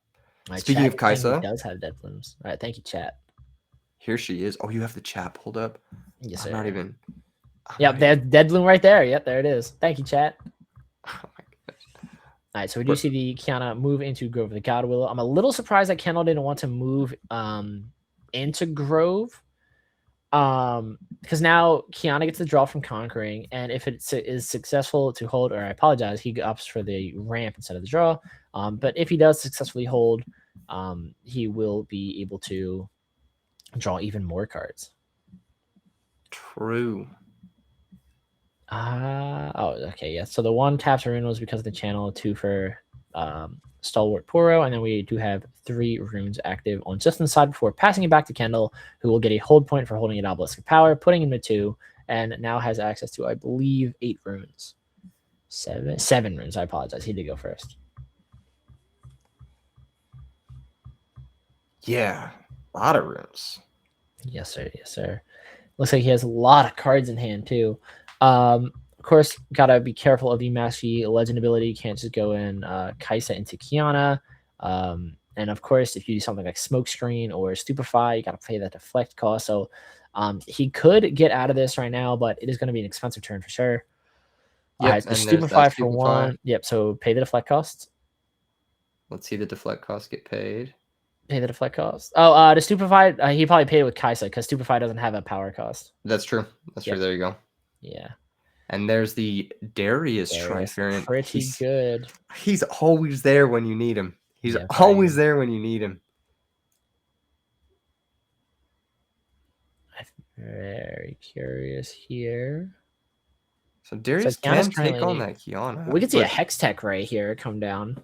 Speaking of Kaisa, he does have Dead Blooms. All right, thank you, chat. Here she is. Oh, you have the chat pulled up? Yes, sir. Not even. Yep, there's Dead Bloom right there. Yep, there it is. Thank you, chat. Oh my goodness. All right, so we do see the Kiana move into Grove of the Godwill. I'm a little surprised that Kendall didn't want to move into Grove. Because now Kiana gets the draw from Conquering, and if it is successful to hold, or I apologize, he opts for the ramp instead of the draw. But if he does successfully hold, he will be able to draw even more cards. True. Oh, okay, yeah. So the 1 taps rune was because of the channel, 2 for Stalwart Poro, and then we do have 3 runes active on Justin's side before passing it back to Kendall, who will get a hold point for holding an Obelisk of Power, putting him to 2, and now has access to, I believe, 8 runes. 7 runes. I apologize. He did go first. Yeah, a lot of runes. Yes, sir. Yes, sir. Looks like he has a lot of cards in hand too. Of course, gotta be careful of the Mastery Legend ability. You can't just go in Kaisa into Kiana. And of course, if you do something like Smokescreen or Stupefy, you gotta pay that deflect cost. So he could get out of this right now, but it is going to be an expensive turn for sure. Yep, All right, so and there's that Stupefy for Stupefy. 1. Yep, so pay the deflect cost. Let's see the deflect cost get paid. Pay the deflect cost. Oh, the Stupefy, he probably paid it with Kaisa because Stupefy doesn't have a power cost. That's true. That's true. There you go. Yeah. And there's the Darius Trifariant. Pretty good. He's always there when you need him. He's Yeah, always there when you need him. I'm very curious here. So Darius can take on that Kiana. We could see a Hextech Ray here come down.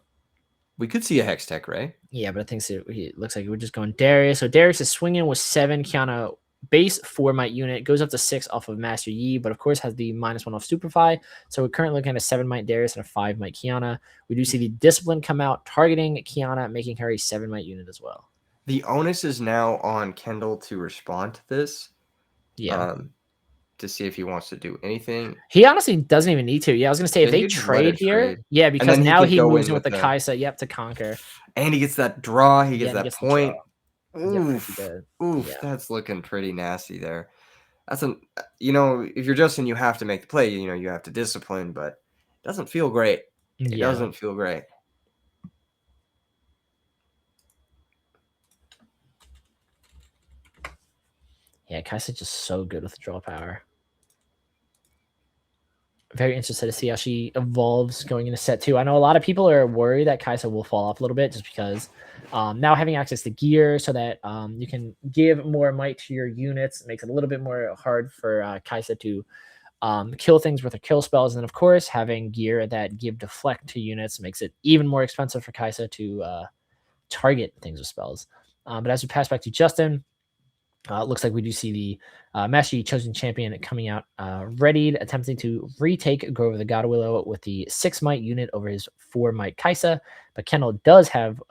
We could see a Hextech Ray. Yeah, but I think it looks like we're just going Darius. So Darius is swinging with 7 Kiana base 4 might unit, goes up to 6 off of Master Yi, but of course has the -1 off Stupefy. So we're currently looking at a 7 might Darius and a 5 might Kiana. We do see the Discipline come out, targeting Kiana, making her a 7 might unit as well. The onus is now on Kendall to respond to this. Yeah. To see if he wants to do anything. He honestly doesn't even need to. Yeah, I was going to say, if they trade here, yeah, because now he moves in with the Kaisa, to conquer. And he gets that draw. He gets that point. Oof. Oof, that's looking pretty nasty there. That's if you're Justin, you have to make the play. You have to discipline, but it doesn't feel great. It doesn't feel great. Yeah, Kaisa's just so good with draw power. Very interested to see how she evolves going into set 2. I know a lot of people are worried that Kaisa will fall off a little bit just because now having access to gear so that you can give more might to your units makes it a little bit more hard for Kaisa to kill things with her kill spells. And then, of course, having gear that give deflect to units makes it even more expensive for Kaisa to target things with spells. But as we pass back to Justin, it looks like we do see the Master Yi Chosen Champion coming out readied, attempting to retake Grove of the God Willow with the 6 might unit over his 4 might Kaisa. But Kendall does have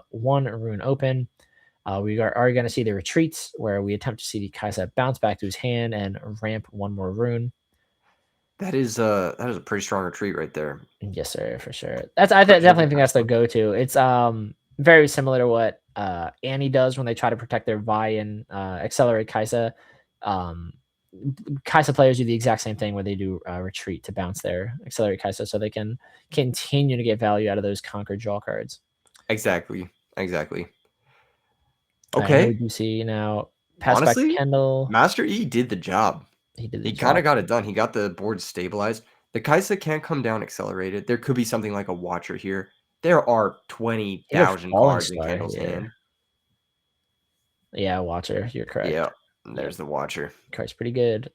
1 rune open. We are going to see the retreats where we attempt to see the Kaisa bounce back to his hand and ramp 1 more rune. That is a pretty strong retreat right there. Yes, sir, for sure. I definitely think that's the go-to. It's very similar to what Annie does when they try to protect their Vi and accelerate Kaisa. Kaisa players do the exact same thing where they do retreat to bounce their accelerate Kaisa so they can continue to get value out of those conquered draw cards. Exactly. Okay. We do see now pass back to Kendall. Master E did the job. He kind of got it done. He got the board stabilized. The Kaisa can't come down accelerated. There could be something like a Watcher here. There are 20,000 cards in Kendall's hand. Yeah, Watcher. You're correct. Yeah, there's the Watcher. Card's pretty good.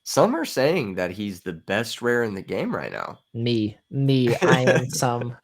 Some are saying that he's the best rare in the game right now. Me. I am some.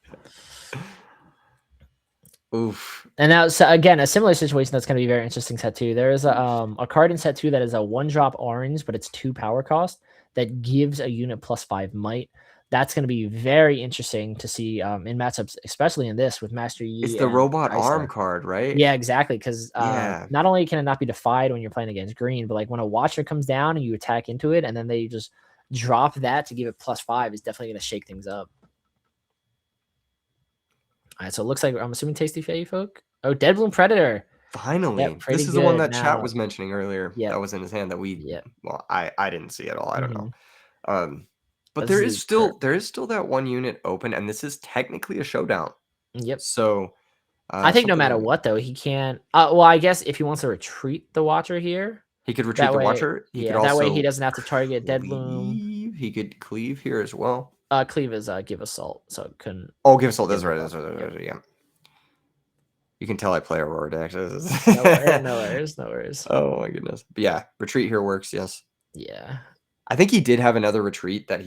Oof. And now, so again, a similar situation that's going to be very interesting set 2. There is a card in set 2 that is a 1-drop orange, but it's 2 power cost that gives a unit +5 might. That's going to be very interesting to see in matchups, especially in this with Master Yi. It's the robot arm card, right? Yeah, exactly. Because not only can it not be defied when you're playing against green, but like when a Watcher comes down and you attack into it, and then they just drop that to give it +5 is definitely going to shake things up. All right, so it looks like I'm assuming Tasty Fae folk. Oh, Deadbloom Predator. Finally, this is the one that chat was mentioning earlier. That was in his hand that we. Well, I didn't see at all. I don't know. But there is still that 1 unit open, and this is technically a showdown. Yep. So I think no matter what, though, he can't. Well, I guess if he wants to retreat the Watcher here, he could retreat the Watcher. He could also that way he doesn't have to target Deadbloom. He could cleave here as well. Cleave is give assault, so it couldn't. Oh, give assault. That's right. Yeah. You can tell I play Aurora decks. No worries. Oh my goodness. But yeah, retreat here works. Yes. Yeah. I think he did have another retreat that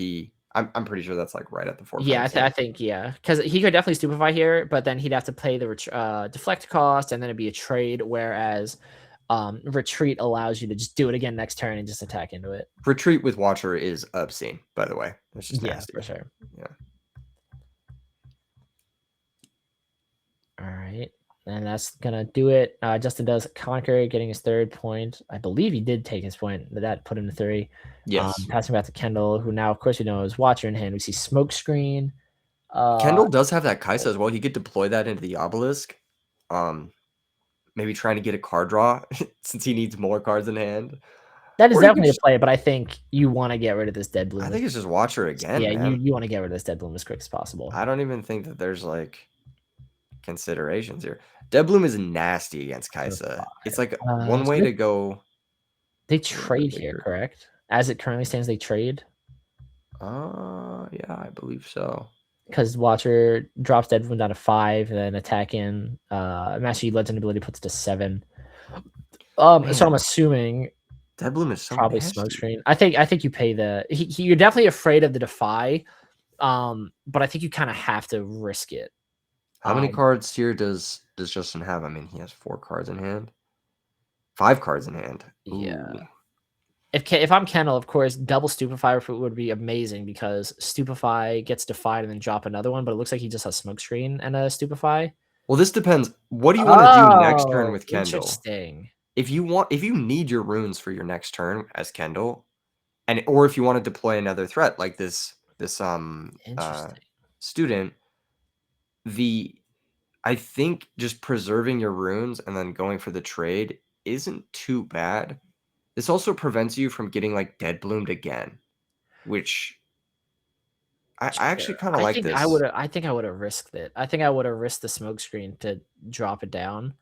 I'm pretty sure that's like right at the forefront. Yeah, I think because he could definitely Stupefy here, but then he'd have to pay the deflect cost, and then it'd be a trade. Whereas retreat allows you to just do it again next turn and just attack into it. Retreat with Watcher is obscene, by the way. It's just nasty. For sure. Yeah. All right. And that's gonna do it. Justin does conquer, getting his 3rd point. I believe he did take his point. That put him to 3. Yes. Passing back to Kendall, who now, of course, we know is Watcher in hand. We see smoke screen. Kendall does have that Kaisa as well. He could deploy that into the obelisk. Maybe trying to get a card draw since he needs more cards in hand. That is Or definitely a play, but I think you want to get rid of this dead bloom. I think it's just Watcher again, Yeah, man. you want to get rid of this dead bloom as quick as possible. I don't even think that there's like considerations here. Dead bloom is nasty against Kaisa. It's like one way to go. They trade here, correct? As it currently stands, they trade. Yeah, I believe so. Because Watcher drops dead bloom down to 5, and then attack in. Master Yi Legend ability puts it to 7. So I'm assuming dead bloom is so probably nasty. smokescreen. I think you pay the. You're definitely afraid of the defy, but I think you kind of have to risk it. How many cards here does Justin have? I mean, he has 4 cards in hand. 5 cards in hand. Ooh. Yeah. If I'm Kendall, of course, double Stupefy would be amazing because Stupefy gets defied and then drop another one, but it looks like he just has Smokescreen and a Stupefy. Well, this depends. What do you want to do next turn with Kendall? Interesting. If you need your runes for your next turn as Kendall, or if you want to deploy another threat like this student, I think just preserving your runes and then going for the trade isn't too bad. This also prevents you from getting like dead bloomed again, which I actually kind of like this. I think I would have risked it. I think I would have risked the smokescreen to drop it down,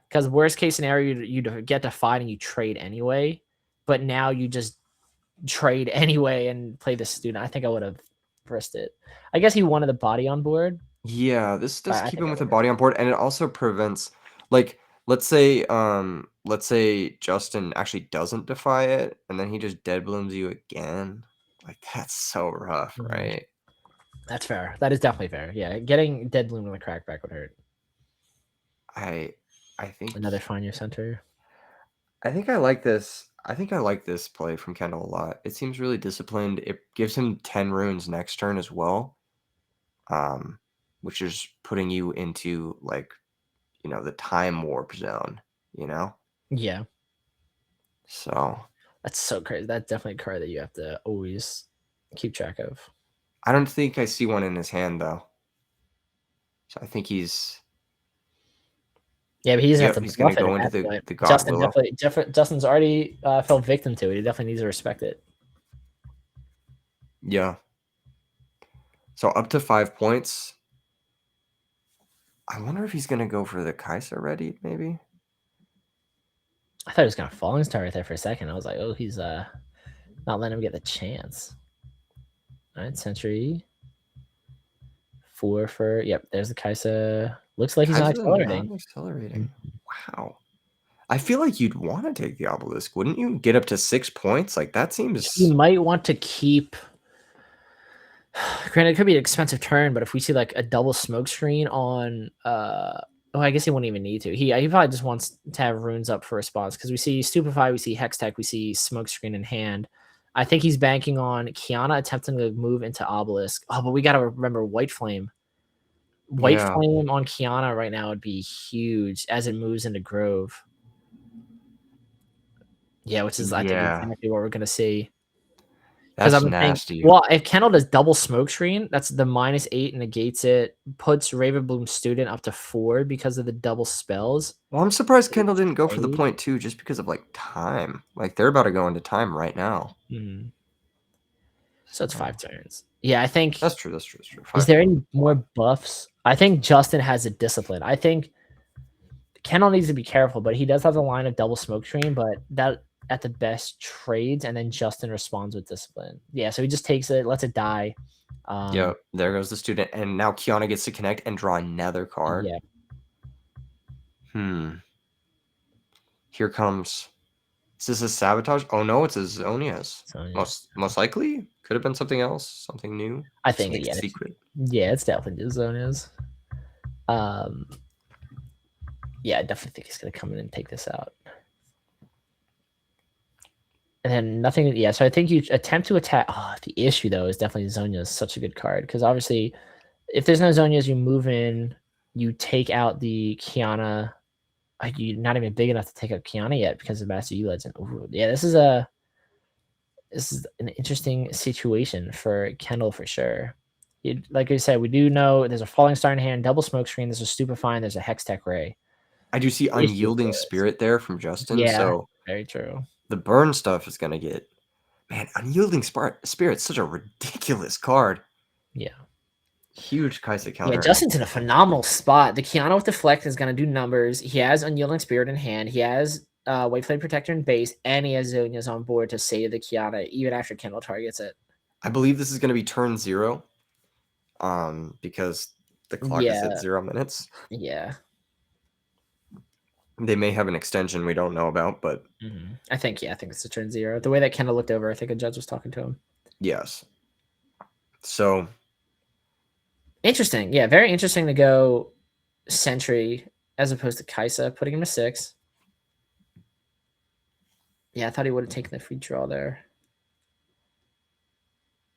because worst case scenario, you'd get defied and you trade anyway. But now you just trade anyway and play the student. I think I would have risked it. I guess he wanted the body on board. Yeah, this does keep him with a body on board, and it also prevents, like, let's say Justin actually doesn't defy it, and then he just dead blooms you again. Like, that's so rough, right? That's fair. That is definitely fair. Yeah, getting dead bloom on the crackback would hurt. I think another find your center. I think I like this. I think I like this play from Kendall a lot. It seems really disciplined. It gives him 10 runes next turn as well. Which is putting you into, like, you know, the time warp zone, you know? Yeah. So that's so crazy. That's definitely a card that you have to always keep track of. I don't think I see one in his hand though. So I think he's. Yeah, but he doesn't have to. He's going to go into the God Justin Willow. Justin's already fell victim to it. He definitely needs to respect it. Yeah. So up to 5 points. I wonder if he's going to go for the Kaisa ready, maybe. I thought he was going to Falling Star right there for a second. I was like, oh, he's not letting him get the chance. All right, Century. 4 for, yep, there's the Kaisa. Looks like he's not accelerating. Not accelerating. Wow. I feel like you'd want to take the obelisk, wouldn't you? Get up to 6 points? Like, that seems... You might want to keep... Granted, it could be an expensive turn, but if we see like a double smoke screen on... Oh, I guess he wouldn't even need to. He probably just wants to have runes up for response, because we see Stupefy, we see Hex Tech, we see smoke screen in hand. I think he's banking on Kiana attempting to move into obelisk. Oh, but we got to remember White Flame. White Flame on Kiana right now would be huge as it moves into Grove. Yeah, which is I think exactly what we're gonna see. That's nasty. Well, if Kendall does double smoke screen, that's the -8 negates it, puts Ravenbloom student up to 4 because of the double spells. Well, I'm surprised Kendall didn't go for the point 2 just because of like time. Like, they're about to go into time right now. Mm-hmm. So it's 5 turns. Yeah, I think that's true. That's true. That's true. Is there any more buffs? I think Justin has a discipline. I think Kendall needs to be careful, but he does have the line of double smoke screen, but that at the best trades, and then Justin responds with discipline. Yeah, so he just takes it, lets it die. Yeah, there goes the student, and now Kiana gets to connect and draw another card. Yeah. Here comes. Is this a sabotage? Oh no, it's a Zonia's. Most likely could have been something else, something new. I think secret. Yeah, it's definitely Zonia's. Yeah, I definitely think he's gonna come in and take this out. And then nothing. Yeah, so I think you attempt to attack. Oh, the issue though is definitely Zonia's such a good card, because obviously, if there's no Zonia's, you move in you take out the Kiana. You're not even big enough to take out Kiana yet because of Master Yi Legend. Ooh, yeah, this is an interesting situation for Kendall for sure. Like I said, we do know there's a Falling Star in hand, double smoke screen, there's a Stupefying, there's a Hextech Ray. I do see Unyielding Spirit there from Justin. Yeah, so very true. The burn stuff is gonna get, man. Unyielding Spirit's such a ridiculous card. Yeah. Huge Kaisa counter. Yeah, Justin's in a phenomenal spot. The Kiana with Deflect is going to do numbers. He has Unyielding Spirit in hand. He has White Flame Protector in base, and he has Zonia's on board to save the Kiana even after Kendall targets it. I believe this is going to be turn 0, because the clock is at 0 minutes. Yeah. They may have an extension we don't know about, but I think it's a turn 0. The way that Kendall looked over, I think a judge was talking to him. Yes. So interesting. Yeah, very interesting to go Sentry as opposed to Kaisa, putting him to 6. Yeah, I thought he would have taken the free draw there.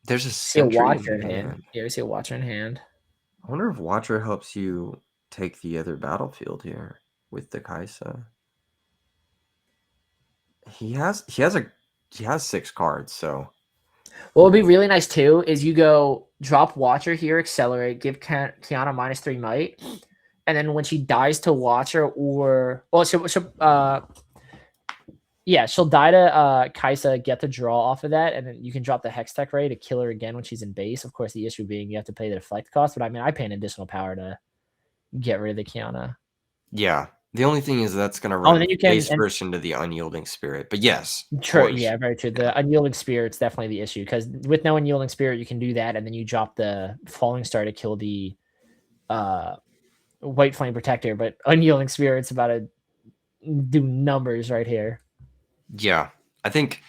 There's a Sentry Watcher in hand. Yeah, we see a Watcher in hand. I wonder if Watcher helps you take the other battlefield here with the Kaisa. He has 6 cards, so. What would be really nice too is you go drop Watcher here, accelerate, give Kiana -3 might, and then when she dies to Watcher, or she'll die to Kaisa, get the draw off of that, and then you can drop the Hextech Ray to kill her again when she's in base. Of course, the issue being you have to pay the deflect cost, but I mean, I pay an additional power to get rid of the Kiana. Yeah. The only thing is that's going to run base version to the Unyielding Spirit. But yes. True. Yeah, very true. The Unyielding Spirit's definitely the issue, because with no Unyielding Spirit, you can do that, and then you drop the Falling Star to kill the White Flame Protector, but Unyielding Spirit's about to do numbers right here. Yeah. I think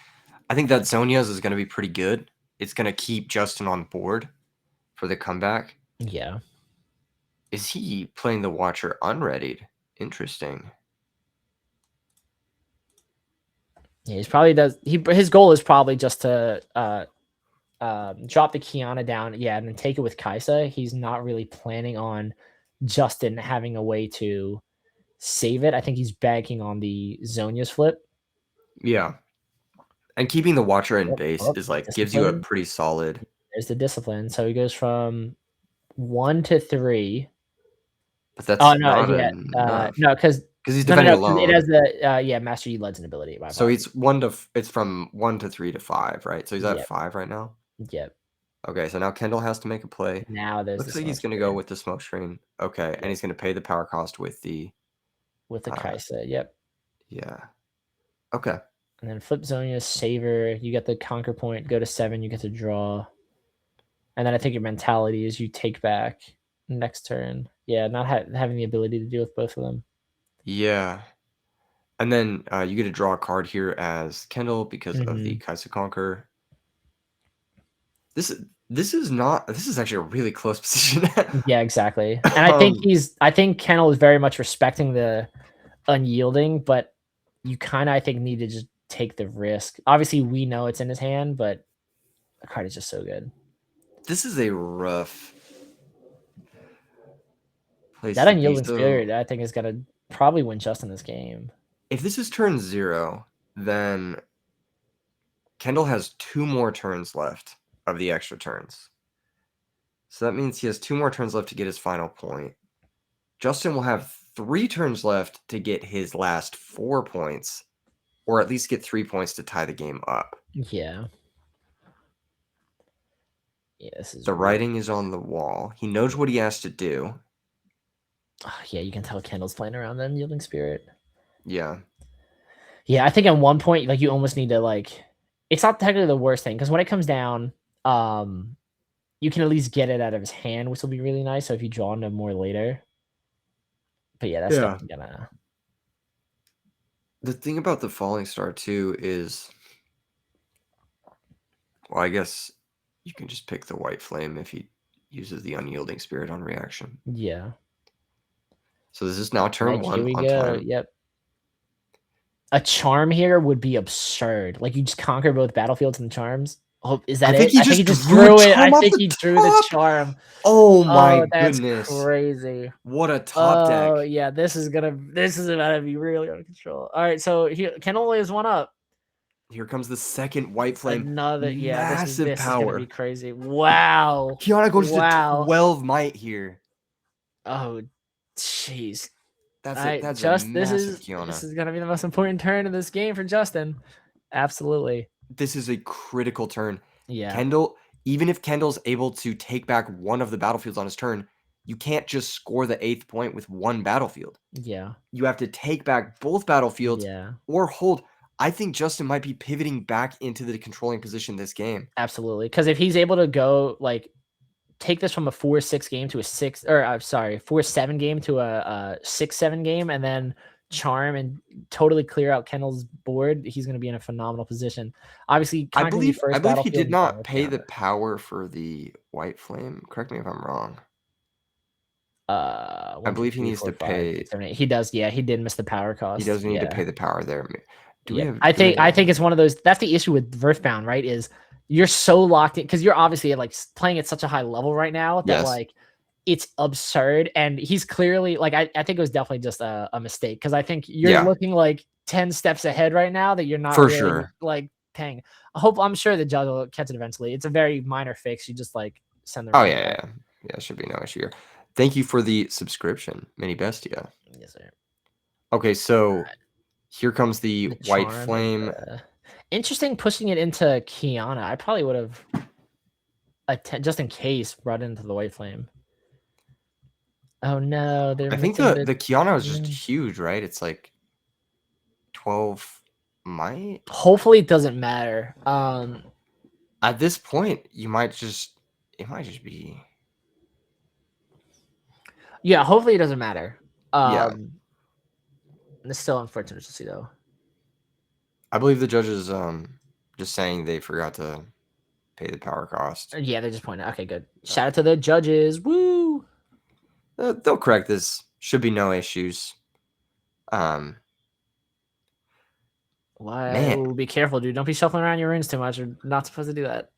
that Zonia's is going to be pretty good. It's going to keep Justin on board for the comeback. Yeah. Is he playing the Watcher unreadied? Interesting. Yeah, he probably does. His goal is probably just to drop the Kiana down, and then take it with Kaisa. He's not really planning on Justin having a way to save it. I think he's banking on the Zonia's flip. Yeah, and keeping the Watcher in base is gives you a pretty solid. There's the discipline. So he goes from 1 to 3. But that's no, because he's defending alone. It has the Master Yi Legend ability. So it's from 1 to 3 to 5, right? So he's at 5 right now. Yep. Okay, so now Kendall has to make a play. Now looks like he's going to go with the smoke screen. Okay, and he's going to pay the power cost with the Kaisa. Yep. Yeah. Okay. And then flip Zonia, Saver. You get the conquer point. Go to 7. You get to draw. And then I think your mentality is you take back next turn. Yeah, not having the ability to deal with both of them. Yeah. And then you get to draw a card here as Kendall because of the Kaisa Conquer. This is actually a really close position. Yeah, exactly. And I think Kendall is very much respecting the unyielding, but you kind of, I think, need to just take the risk. Obviously, we know it's in his hand, but the card is just so good. This is a rough place. That unyielding spirit, I think, is gonna probably win Justin this game. If this is turn 0, then Kendall has 2 more turns left of the extra turns. So that means he has 2 more turns left to get his final point. Justin will have 3 turns left to get his last 4 points, or at least get 3 points to tie the game up. Yeah. Yeah, this is the writing is on the wall. He knows what he has to do. Yeah, you can tell Kendall's playing around the unyielding spirit. Yeah. Yeah, I think at one point, like, you almost need to, it's not technically the worst thing, because when it comes down, you can at least get it out of his hand, which will be really nice. So if you draw into more later. But yeah, that's definitely gonna. The thing about the Falling Star too is, well, I guess you can just pick the White Flame if he uses the Unyielding Spirit on reaction. Yeah. So this is now turn 1 Here we on go. time. Yep. A charm here would be absurd. Like, you just conquer both battlefields and charms. Oh, is that I it? think he I think he just just drew a drew it. I charm off think the he drew the top. charm. Oh my Oh, that's goodness. crazy. What a top deck. Oh, yeah, this is about to be really out of control. All right, so here Kendall is one up. Here comes the second white flame. Another, yeah, Massive this is gonna be power. crazy. Wow. Kiana goes to Wow. 12 might here. Oh, jeez. That's I a just massive this Kiana. is gonna be the most important turn in this game for Justin. Absolutely. This is a critical turn. Yeah. Kendall, even if Kendall's able to take back one of the battlefields on his turn, you can't just score the 8th point with one battlefield. Yeah. You have to take back both battlefields Yeah. or hold. I think Justin might be pivoting back into the controlling position this game. Absolutely. Because if he's able to go like take this from a 4-6 game to a 6, or I'm sorry, 4-7 game to a 6-7 game, and then charm and totally clear out Kendall's board, he's going to be in a phenomenal position. Obviously, I conquering the believe first he did battlefield. not pay the power for the white flame. Correct me if I'm wrong. I 1, 2, believe he 3, needs 4, to 5, pay. 6, 7, 8. He does. Yeah, he did miss the power cost. He does need to Yeah. pay the power there. Do we Yeah. have? I think it's one of those. That's the issue with Riftbound, right? Is you're so locked in because you're obviously like playing at such a high level right now that Yes. like it's absurd. And he's clearly like I think it was definitely just a mistake because I think you're looking like 10 steps ahead right now that you're not For really sure. like paying. I'm sure the judge will catch it eventually. It's a very minor fix. You just like send the Oh yeah. Should be no issue here. Thank you for the subscription, Mini Bestia. Yes, sir. Okay, so here comes the white charm flame. Interesting pushing it into Kiana. I probably would have just in case brought into the white flame. Oh no, I think the Kiana is just huge, right? It's like 12 might. Hopefully it doesn't matter. At this point, it might just be. Yeah, hopefully it doesn't matter. Yeah. It's still unfortunate to see though. I believe the judges just saying they forgot to pay the power cost. Yeah, they're just pointing out. Okay, good. Shout out to the judges. Woo! They'll correct this. Should be no issues. Why? Man. Ooh, be careful, dude. Don't be shuffling around your runes too much. You're not supposed to do that.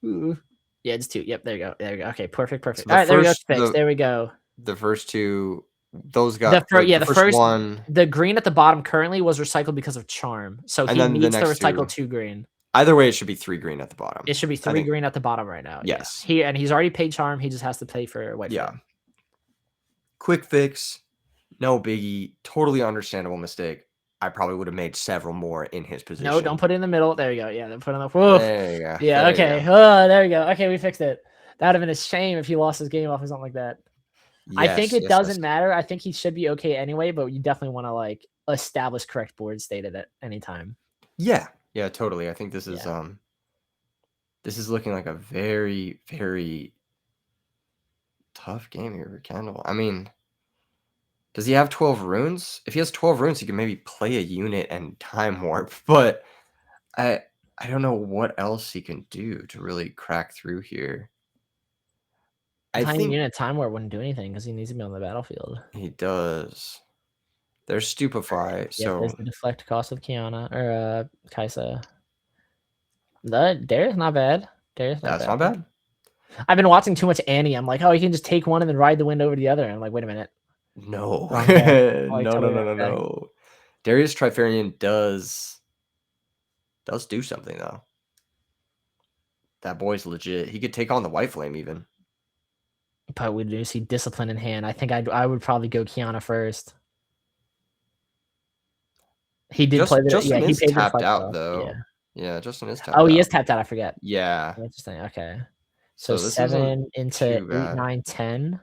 Ooh. Yeah, just 2. Yep, there you go. There you go. Okay, perfect. So All right, there we go. Fixed. There we go. The first 2, those got the first one. The green at the bottom currently was recycled because of charm. So he needs to recycle 2 green. Either way, it should be 3 green at the bottom. It should be 3 green at the bottom right now. Yes. Yeah. He's already paid charm. He just has to pay for white. Yeah. Quick fix. No biggie. Totally understandable mistake. I probably would have made several more in his position. No, don't put it in the middle. There you go. Yeah, then put it on the. Whoa. There you go. Yeah. Okay. Oh, there you go. Okay, we fixed it. That would have been a shame if he lost his game off or something like that. Yes, I think it doesn't matter. I think he should be okay anyway, but you definitely want to like establish correct board state at any time. Yeah. Yeah, totally. I think this is looking like a very, very tough game here for Kendall. I mean, does he have 12 runes? If he has 12 runes, he can maybe play a unit and time warp, but I don't know what else he can do to really crack through here. I think unit time warp wouldn't do anything because he needs to be on the battlefield. He does. There's Stupefy, so there's the deflect cost of Kiana or Kaisa. Darius not bad. That's not bad. I've been watching too much Annie. I'm like, oh, you can just take one and then ride the wind over the other. And I'm like, wait a minute. No. No. Darius Trifarian does do something though. That boy's legit. He could take on the white flame even. But we do see discipline in hand. I think I would probably go Kiana first. He did play the Justin he is paid tapped out though. Yeah, Justin is tapped out. Oh, he is tapped out. I forget. Yeah. Interesting. Okay. So 7 into 8, 9, 10.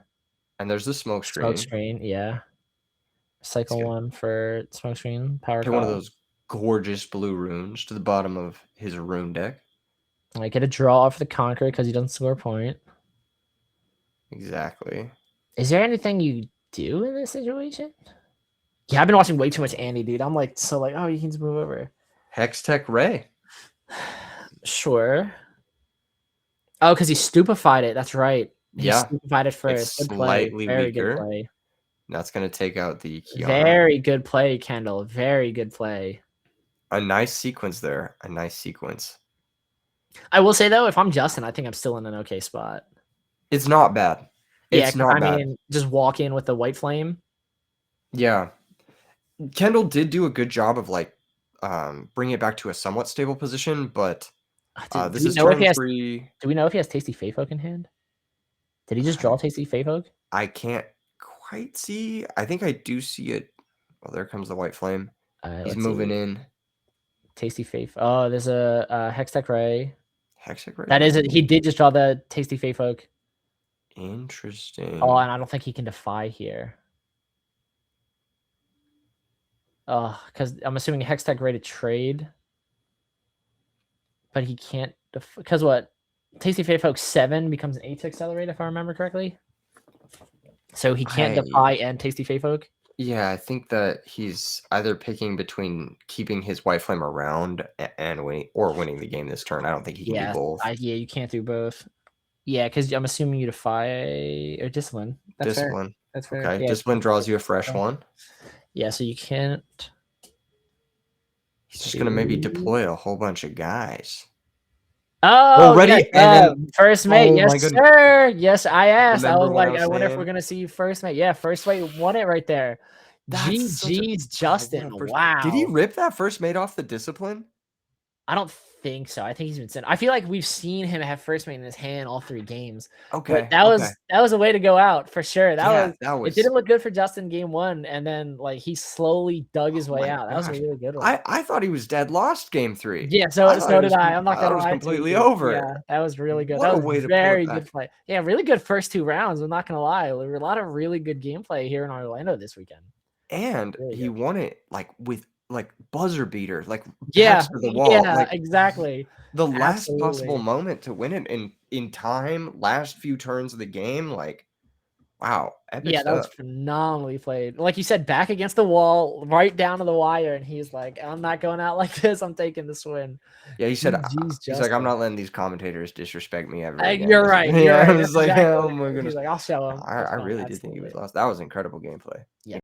And there's the smoke screen. Smoke screen, yeah. Cycle 1 for smoke screen. Power one of those gorgeous blue runes to the bottom of his rune deck. I get a draw off the conquer because he doesn't score a point. Exactly. Is there anything you do in this situation? Yeah, I've been watching way too much Andy, dude. I'm like, oh, you can just move over. Hextech Ray. Sure. Oh, because he stupefied it. That's right. He stupefied it first. It's slightly weaker. Good play. That's going to take out the Kiana. Very good play, Kendall. Very good play. A nice sequence there. A nice sequence. I will say though, if I'm Justin, I think I'm still in an okay spot. It's not bad. Yeah, It's not bad. mean, just walk in with the white flame. Yeah. Kendall did do a good job of like bringing it back to a somewhat stable position, but this is turn 3. Do we know if he has Tasty Feyfolk in hand? Did he just draw Tasty Feyfolk? I can't quite see. I think I do see it. Well, there comes the white flame. He's moving in. Tasty Feyfolk. Oh, there's a Hextech Ray. Hextech Ray? That is it. He did just draw the Tasty Feyfolk. Interesting. Oh, and I don't think he can defy here. Because I'm assuming Hextech Ray to trade. But he can't, because what? Tasty Feyfolk 7 becomes an 8 to accelerate, if I remember correctly. So he can't defy and Tasty Feyfolk? Yeah, I think that he's either picking between keeping his white flame around and winning the game this turn. I don't think he can do both. Yeah, you can't do both. Yeah, because I'm assuming you defy or discipline. That's discipline. Fair. That's fair. Okay, yeah, discipline draws you a fresh one. Yeah, so you can't. He's just gonna maybe deploy a whole bunch of guys. Oh, ready? Yeah, first mate, yes, sir. Yes, I asked. I was like, I wonder if we're gonna see first mate. Yeah, first mate won it right there. GG's Justin. Wow. Did he rip that first mate off the discipline? I don't think so. I think he's been sent. I feel like we've seen him have first mate in his hand all 3 games. Okay. But that was a way to go out for sure. That was it didn't look good for Justin game 1, and then like he slowly dug his way out. That was a really good one. I thought he was dead lost game 3. Yeah, so did I. I'm not gonna lie. Completely over. Yeah, that was really good. That was very good play. Yeah, really good first 2 rounds. I'm not gonna lie. There were a lot of really good gameplay here in Orlando this weekend. And he won it like with like buzzer beater, like to the wall. Yeah, exactly. The last possible moment to win it in time, last few turns of the game, like wow, epic stuff. That was phenomenally played. Like you said, back against the wall, right down to the wire, and he's like, "I'm not going out like this. I'm taking this win." Yeah, he said, "He's like, I'm not letting these commentators disrespect me ever." Again. You're right. Yeah, I was like, "Oh my goodness!" He's like, "I'll show him." I really did think he was lost. That was incredible gameplay. Yeah.